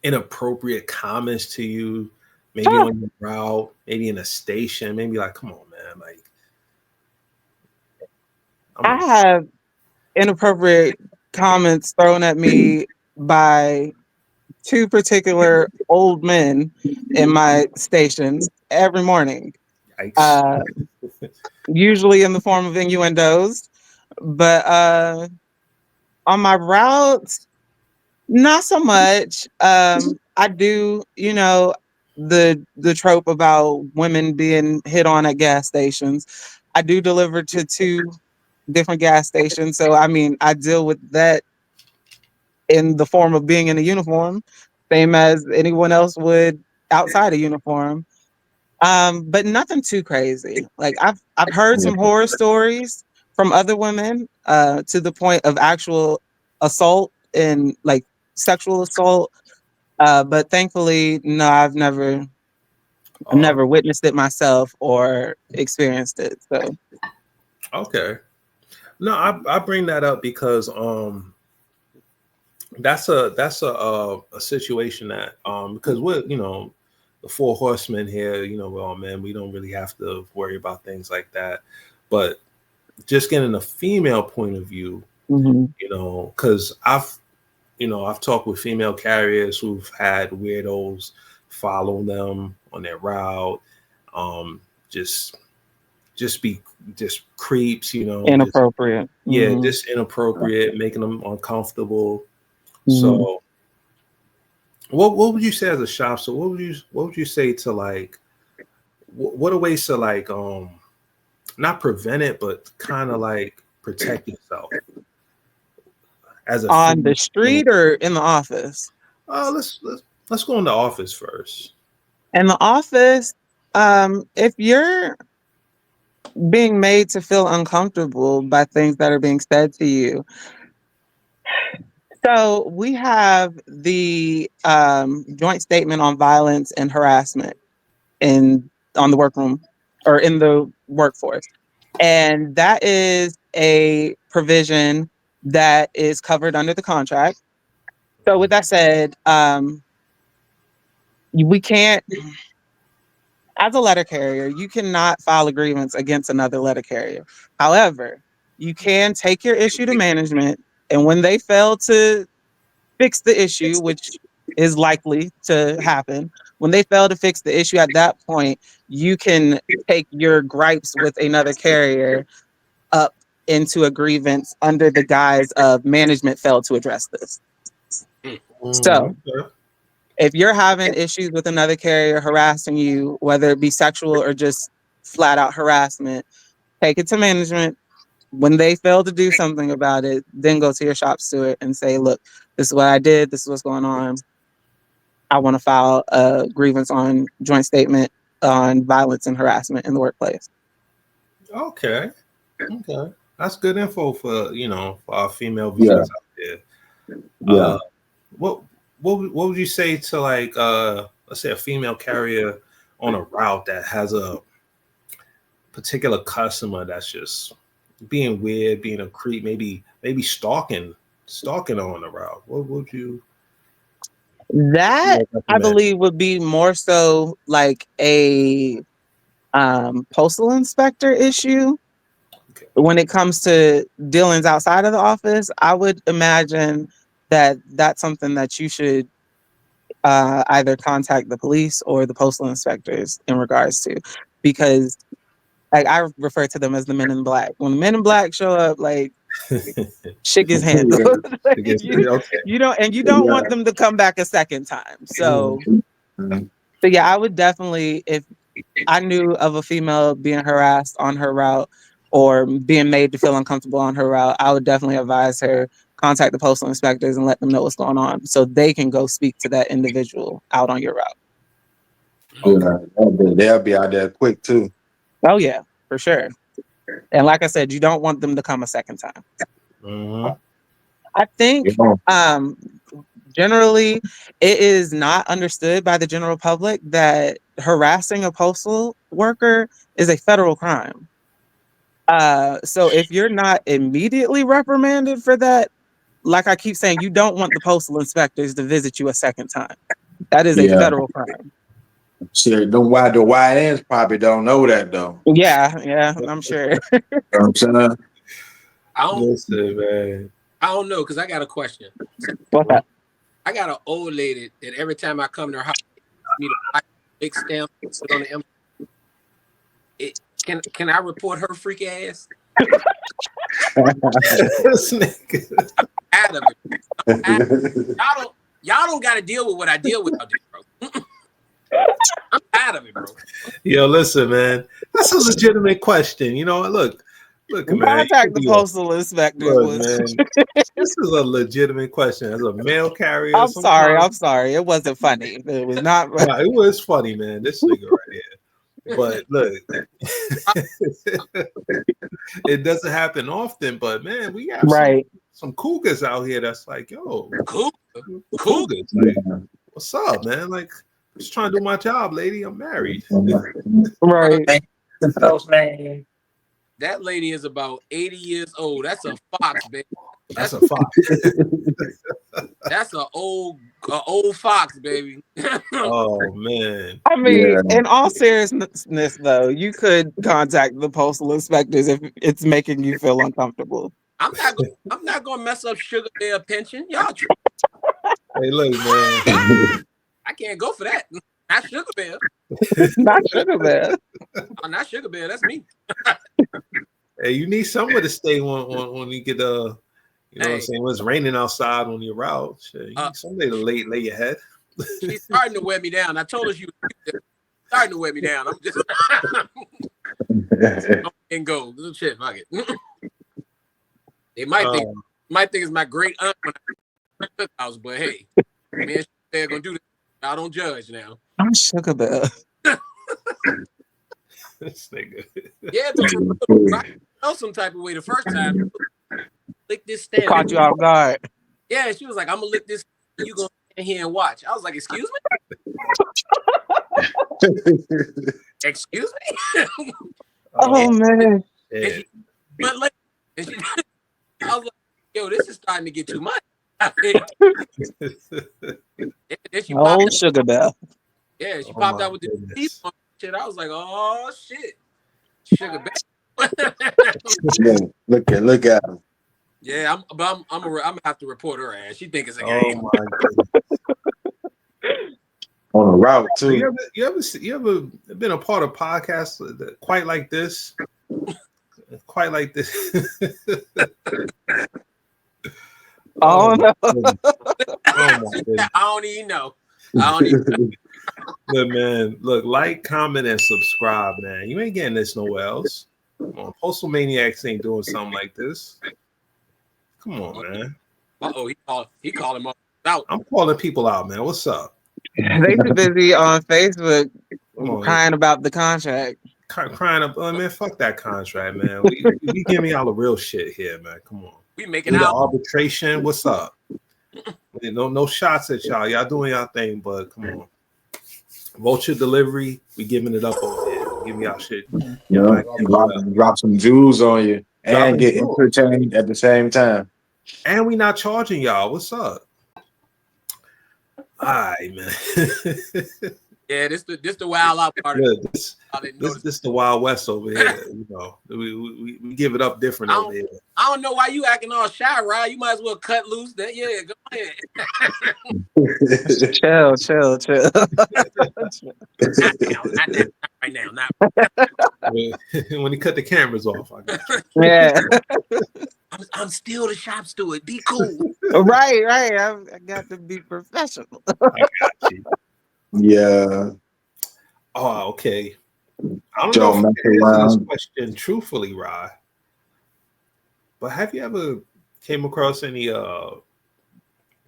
inappropriate comments to you? Maybe Sure. on your route, maybe in a station, maybe like, come on, man, like I have inappropriate comments thrown at me by two particular old men in my station every morning. yikes. Uh, usually in the form of innuendos. But on my routes, not so much. I do, the trope about women being hit on at gas stations. I do deliver to two different gas stations, so I mean, I deal with that in the form of being in a uniform, same as anyone else would outside a uniform. But nothing too crazy. Like I've heard some horror stories from other women, to the point of actual assault and like sexual assault. But thankfully, no, I've never witnessed it myself or experienced it. So Okay. No, I bring that up because that's a situation that because we're the four horsemen here, we're all men, we don't really have to worry about things like that. But just getting a female point of view, mhm. Because I've talked with female carriers who've had weirdos follow them on their route, um, just be just creeps, just Inappropriate. yeah, Mhm. just inappropriate, making them uncomfortable. Mhm. So, what would you say as a shop? So, what would you say to like, what are ways to like, not prevent it, but kind of like protect yourself as a On the female? street or in the office? Let's go in the office first. In the office, if you're being made to feel uncomfortable by things that are being said to you, so we have the joint statement on violence and harassment in on the workroom or in the workforce. And that is a provision that is covered under the contract. So with that said, we can't, as a letter carrier, you cannot file a grievance against another letter carrier. However, you can take your issue to management, and when they fail to fix the issue, which is likely to happen, when they fail to fix the issue at that point, you can take your gripes with another carrier up into a grievance under the guise of management failed to address this. So Okay. if you're having issues with another carrier harassing you, whether it be sexual or just flat out harassment, take it to management. When they fail to do something about it, then go to your shop steward and say, look, this is what I did. This is what's going on. I want to file a grievance on joint statement on violence and harassment in the workplace. Okay. Okay. That's good info for for our female Yeah, viewers out there. yeah. Uh, what what would you say to like let's say a female carrier on a route that has a particular customer that's just being weird, being a creep, maybe stalking on the route? What would you That I recommend? believe would be more so like a postal inspector issue. Okay. When it comes to dealings outside of the office, I would imagine that that's something that you should either contact the police or the postal inspectors in regards to, because like I refer to them as the men in black. When the men in black show up, like shit gets handled. I Like, guess okay. you don't Yeah. want them to come back a second time. So, Mhm. so yeah, I would definitely, if I knew of a female being harassed on her route or being made to feel uncomfortable on her route, I would definitely advise her contact the postal inspectors and let them know what's going on so they can go speak to that individual out on your route. Okay. Yeah, they'll be out there quick too. Oh yeah, for sure. And like I said, you don't want them to come a second time. Mhm. I You think know? um generally it is not understood by the general public that harassing a postal worker is a federal crime. So if you're not immediately reprimanded for that, like I keep saying, you don't want the postal inspectors to visit you a second time. That is a Yeah. federal crime. See, the YNs probably don't know that though. Yeah, yeah, I'm sure. You know what I'm saying? I don't Listen, man. I don't know because I got a question. So What's that? I got an old lady that every time I come to her house, me to buy a big stamp, put on the envelope. Can I report her freak ass? This nigga. Out of it. Y'all don't got to deal with what I deal with out there, bro. I'm out of it, bro. Yo, listen, man. That's a legitimate question. You know, look, man. Contact the postal inspectors. Look, man. This is a legitimate question. As a mail carrier, I'm sorry. It wasn't funny. It was not. Nah, it was funny, man. This nigga right here. But look, it doesn't happen often. But man, we have some cougars out here that's like, yo, cougars. Like, what's up, man? Like, just trying to do my job, lady. I'm married. Right. That lady is about 80 years old. That's a fox, baby. That's a fox. That's an old fox, baby. Oh man. I mean, in all seriousness, though, you could contact the postal inspectors if it's making you feel uncomfortable. I'm not gonna mess up Sugar Bear pension. Y'all. Hey, look, man. I can't go for that. Not Sugar Bear. Not Sugar Bear. Oh, not Sugar Bear. That's me. Hey, you need somewhere to stay when you get you know what I'm saying, when it's raining outside on your route. You need somebody to lay your head. She's starting to wear me down. I told her she was starting to wear me down. I'm just and go. Little shit, fuck it. They might think it's my great aunt when I cook house, but hey, man, they're gonna do this. I don't judge now. I'm Sugar Bear. This nigga. Yeah, I felt some type of way the first time. Lick this stand. Caught you off guard. Yeah, she was like, "I'm gonna lick this. You gonna stand here and watch?" I was like, "Excuse me." Excuse me. Oh man. Yeah. But like, I was like, "Yo, this is starting to get too much." Then she popped out. Sugar Bear. Yeah, she popped out with the teeth on shit. I was like, "Oh shit, Sugar Bear." Yeah, look at him. Yeah, I'm gonna have to report her ass. She think it's a game. Oh my God. On a route too. You ever been a part of podcasts that quite like this? Quite like this. Oh no. I don't even know. Look, man. Look, like, comment, and subscribe, man. You ain't getting this nowhere else. Come on, Postal Maniacs ain't doing something like this. Come on, man. He called him out. I'm calling people out, man. What's up? They too busy on Facebook crying about the contract. Crying up, man. Fuck that contract, man. We giving y'all the real shit here, man. Come on. We making out arbitration. What's up? No shots at y'all. Y'all doing y'all thing, but come on. Vulture delivery. We giving it up over here. Giving y'all shit. You know, drop some jewels on you and get entertained at the same time. And we not charging y'all. What's up? All right, man. Yeah, this the wild out part. This the Wild West over here. You know, we give it up different over here. I don't know why you acting all shy, Rod. You might as well cut loose. That go ahead. Chill. Not right now. Not when he cut the cameras off. I got you. Yeah. I'm still the shop steward. Be cool. Right. I got to be professional. I got you. Yeah. Oh, okay. I don't know if you answer this question truthfully, Rod. But have you ever came across any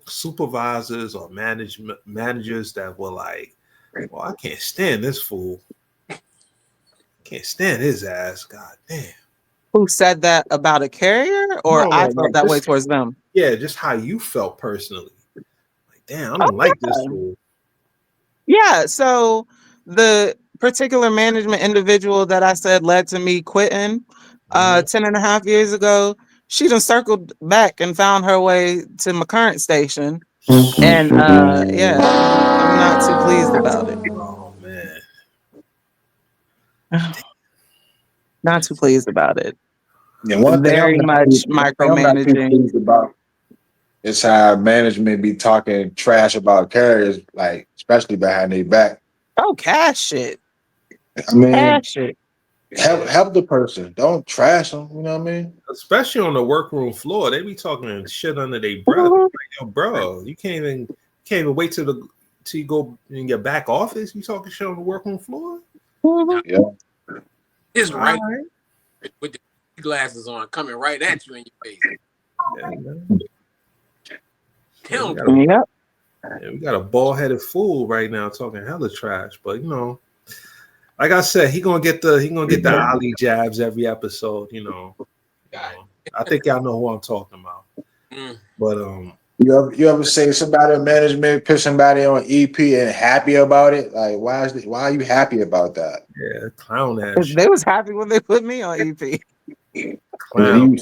supervisors or managers that were like, "Well, I can't stand this fool. Can't stand his ass. God damn." Who said that about a carrier, or No, I felt that way towards them? Yeah, just how you felt personally. Like, damn, I don't like this fool. Yeah, so the particular management individual that I said led to me quitting 10 and a half years ago, she done circled back and found her way to my current station. And yeah, I'm not too pleased about it. Oh, man. Not too pleased about it. Yeah, one thing very much micromanaging. About it's how management be talking trash about carriers, like especially behind their back. Oh, cash shit. I mean, Cash shit. Help the person. Don't trash them. You know what I mean? Especially on the workroom floor, they be talking shit under their breath. Like, yo, bro, you can't even wait till you go in your back office. You talking shit on the workroom floor? Yeah. It's right All with the glasses on, coming right at you in your face. Yeah, man. Him. Yep. Yeah, we got a bald-headed fool right now talking hella trash, but like I said, he gonna get the Ali jabs every episode. I think y'all know who I'm talking about. But You ever say somebody in management put somebody on EP and happy about it? Like, why are you happy about that? yeah, clown ass shit. They was happy when they put me on EP. Clown.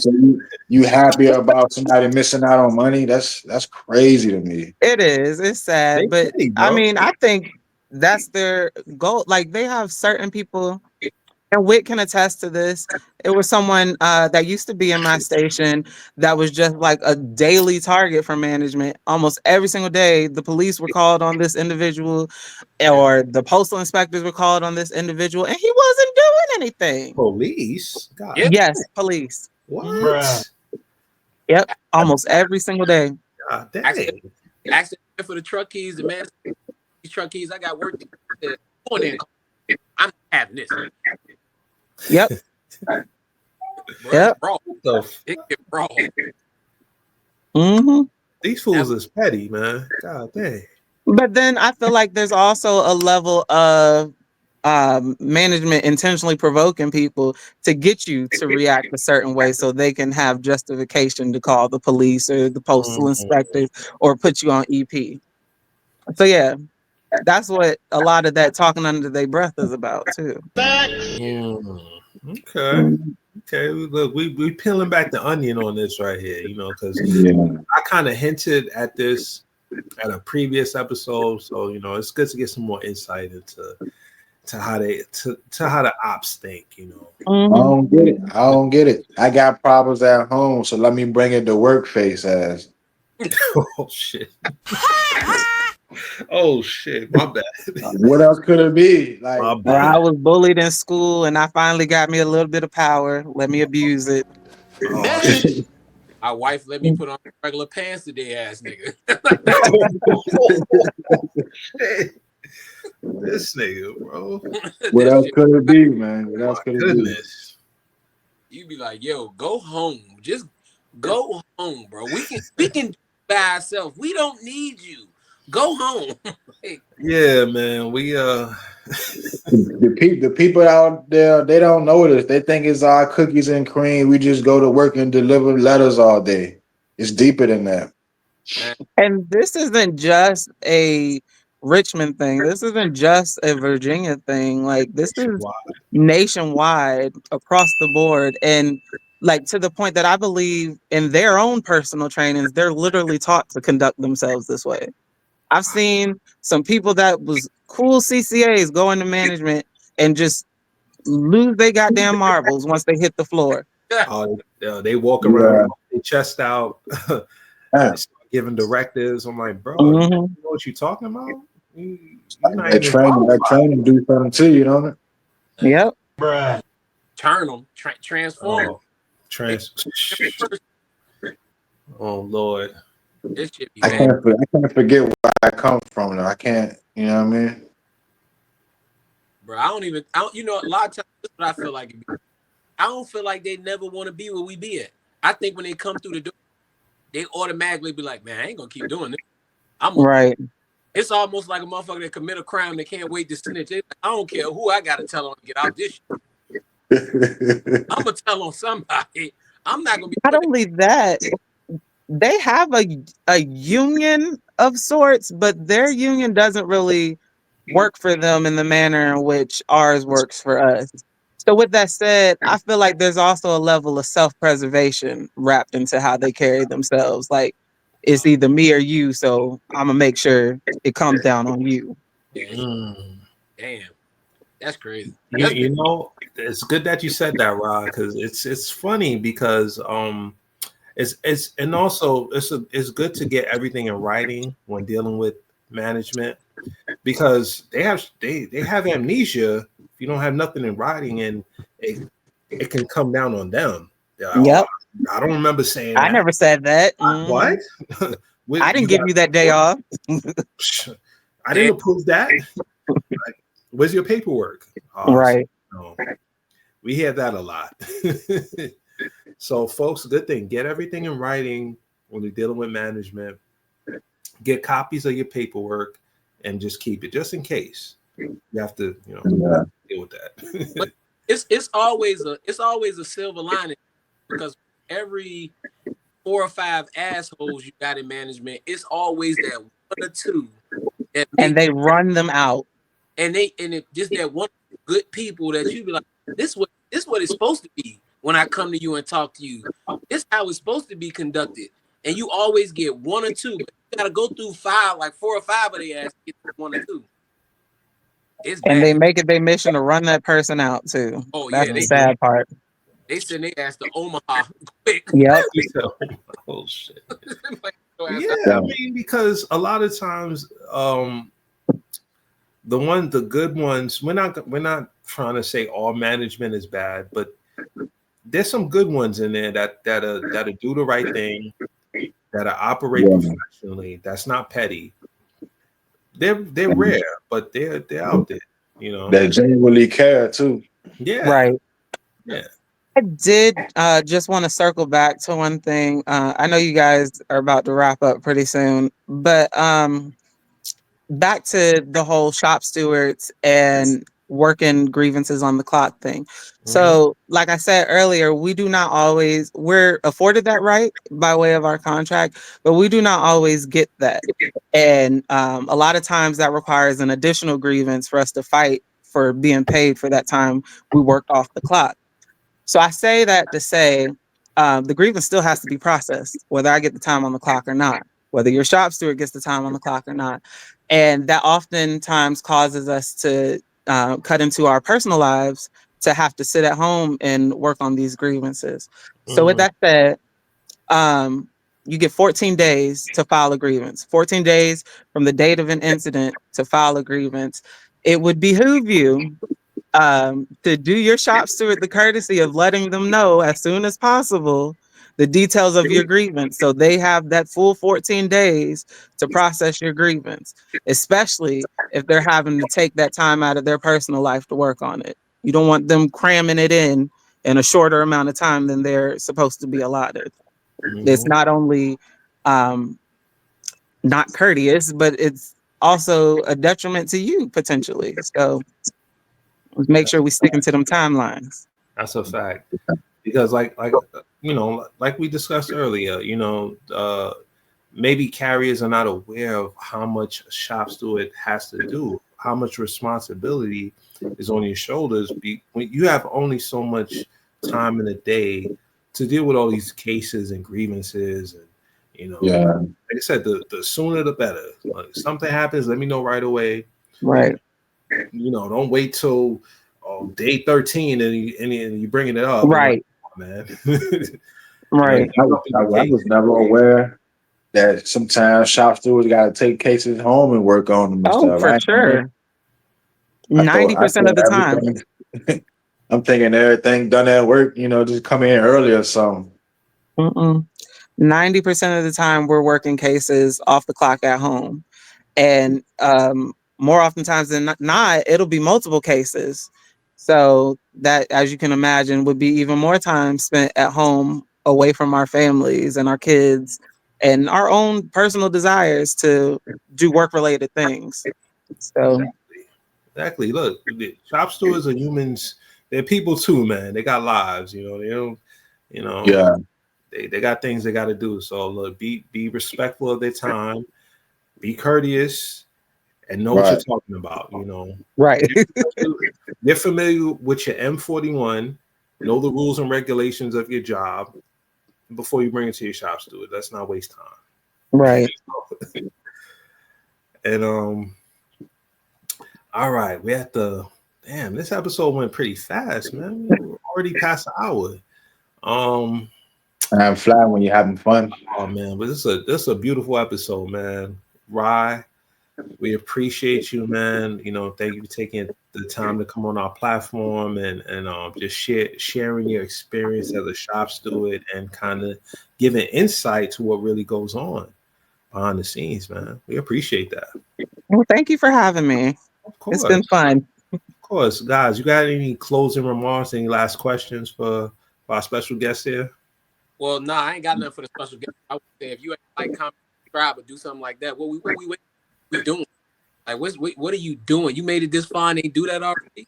You happy about somebody missing out on money? That's crazy to me. It is. It's They sad, but petty, I bro. mean, I think that's their goal. Like they have certain people, and Wit can attest to this. It was someone that used to be in my station that was just like a daily target for management. Almost every single day, the police were called on this individual, or the postal inspectors were called on this individual, and he wasn't doing anything. Police? God. Yep. Yes, police. What? Bruh. Yep, almost every single day. God dang. Accident for the truck keys. The man, these truck keys. I got work. Go in there. I'm having this. Yep. Bro, Yep. Raw. The It get raw. Mm-hmm. These fools is petty, man. God dang. But then I feel like there's also a level of management intentionally provoking people to get you to react a certain way so they can have justification to call the police or the postal inspectors or put you on EP. So yeah, that's what a lot of that talking under their breath is about too. Okay. Okay. Look, we peeling back the onion on this right here, because I kind of hinted at this at a previous episode. So, it's good to get some more insight into how the ops think, I don't get it. I don't get it. I got problems at home, so let me bring it to work face ass. Oh shit. Oh shit, my bad. What else could it be? Like, My Or bad. I was bullied in school and I finally got me a little bit of power. Let me abuse it. Oh, shit. My wife let me put on regular pants today, ass nigga. Shit. This nigga, bro. what else could it be, man? What else could it be? Goodness. You be like, yo, go home. Just go home, bro. We can by ourselves. We don't need you. Go home. Yeah, man. We The people out there, they don't know this. They think it's our cookies and cream. We just go to work and deliver letters all day. It's deeper than that. And this isn't just a Richmond thing. This isn't just a Virginia thing. Like this is nationwide across the board. And like to the point that I believe in their own personal trainings, they're literally taught to conduct themselves this way. I've seen some people that was cool CCAs go into management and just lose their goddamn marbles once they hit the floor. they walk around with their chest out, giving directives. I'm like, bro, you know what you talking about? That training do something to you, don't it? Yep. Bruh. Turn them, transform. Oh Lord. This shit be I can't forget where I come from. Though. I can't, you know what I mean? Bro, I don't, a lot of times, this is what I feel like. I don't feel like they never want to be where we be at. I think when they come through the door, they automatically be like, man, I ain't going to keep doing this. Right. It's almost like a motherfucker that commit a crime that can't wait to snitch. Like, I don't care who I got to tell on to get out this shit. I'm going to tell on somebody. I'm not going to be. Not only that, they have a union of sorts, but their union doesn't really work for them in the manner in which ours works for us. So with that said, I feel like there's also a level of self-preservation wrapped into how they carry themselves. Like it's either me or you, so I'm gonna make sure it comes down on you. Damn. That's crazy. It's good that you said that, Rod, because it's funny because it's good to get everything in writing when dealing with management because they have amnesia you don't have nothing in writing, and it can come down on them. They're like, Yep. I don't remember saying I that. never said that. What? I didn't give you that day off. I didn't approve that. Like, where's your paperwork? Right. So, we hear that a lot. So, folks, good thing. Get everything in writing when you're dealing with management. Get copies of your paperwork and just keep it, just in case you have to, deal with that. But it's always a silver lining, because every 4 or 5 assholes you got in management, it's always that 1 or 2 that And they run them out. and it just that one good people that you be like, this what it's supposed to be when I come to you and talk to you. This how it's supposed to be conducted. And you always get 1 or 2, but you gotta go through 5, like 4 or 5 of the ass to get 1 or 2. It's And bad. they make it their mission to run that person out too. Oh That's yeah, the sad part. they send their ass to Omaha quick. Yep. Oh shit. Like, your ass Yeah, I mean, because a lot of times, the good ones, we're not trying to say all management is bad, but there's some good ones in there that'll do the right thing, that'll operate professionally. That's not petty. They're rare, but they're out there. They genuinely care too. Yeah. Right. Yeah. I did just want to circle back to one thing. I know you guys are about to wrap up pretty soon, but back to the whole shop stewards and working grievances on the clock thing. So, like I said earlier, we're afforded that right by way of our contract, but we do not always get that. And a lot of times that requires an additional grievance for us to fight for being paid for that time we worked off the clock. So I say that to say the grievance still has to be processed, whether I get the time on the clock or not, whether your shop steward gets the time on the clock or not. And that oftentimes causes us to cut into our personal lives to have to sit at home and work on these grievances. So with that said, you get 14 days to file a grievance, 14 days from the date of an incident to file a grievance. It would behoove you to do your shop steward the courtesy of letting them know as soon as possible the details of your grievance, so they have that full 14 days to process your grievance, especially if they're having to take that time out of their personal life to work on it. You don't want them cramming it in a shorter amount of time than they're supposed to be allotted. It's not only not courteous, but it's also a detriment to you potentially. So make sure we stick into them timelines. That's a fact. Because like we discussed earlier, maybe carriers are not aware of how much a shop steward has to do, how much responsibility is on your shoulders. When you have only so much time in a day to deal with all these cases and grievances, and like I said, the sooner the better. Like, if something happens, let me know right away. Right. Don't wait till day 13 and you bringing it up. Right. Man. Right. I was never aware that sometimes shop stewards got to take cases home and work on them. And stuff. For sure. 90% of the time. I'm thinking everything done at work, just come in early or something. 90% of the time we're working cases off the clock at home. And more oftentimes than not, it'll be multiple cases. So that, as you can imagine, would be even more time spent at home away from our families and our kids and our own personal desires to do work-related things. So exactly. Look, the shop stewards are humans. They're people too, man. They got lives. They don't. Yeah. They got things they got to do. So look, be respectful of their time. Be courteous. And know what you're talking about, Right. Get familiar with your M41, know the rules and regulations of your job before you bring it to your shop steward. Let's not waste time. Right. And all right, we're at this episode went pretty fast, man. We're already past the hour. I'm flying when you're having fun. Oh man, but this is a beautiful episode, man. Rye, we appreciate you, man. Thank you for taking the time to come on our platform and just sharing your experience as a shop steward and kind of giving insight to what really goes on behind the scenes, man. We appreciate that. Well, thank you for having me. Of course. It's been fun. Of course. Guys, you got any closing remarks, any last questions for our special guest here? Well, nah, I ain't got nothing for the special guest. I would say if you ain't like, comment, subscribe, or do something like that, what we doing? Like, what are you doing? You made it this far and they do that already?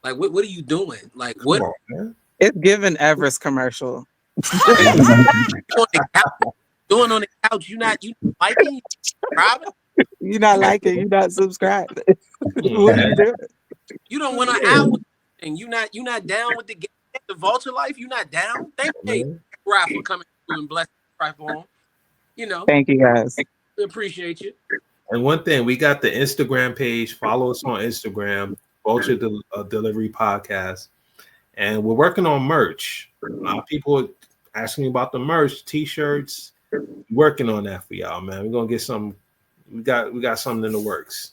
Like, what are you doing? Like, what? Come on, man. It's given Everest commercial. Doing on the couch, you not liking, you subscribing? You not liking, you not subscribing. What are you doing? You don't want an hour thing. You not down with the Vulture life. You not down. Thank you, Rap, for coming through and blessing right on. You know. Thank you guys. We appreciate you. And one thing, we got the Instagram page. Follow us on Instagram, Vulture Delivery Podcast. And we're working on merch. A lot of people are asking me about the merch, t-shirts. Working on that for y'all, man. We're gonna get some. We got something in the works.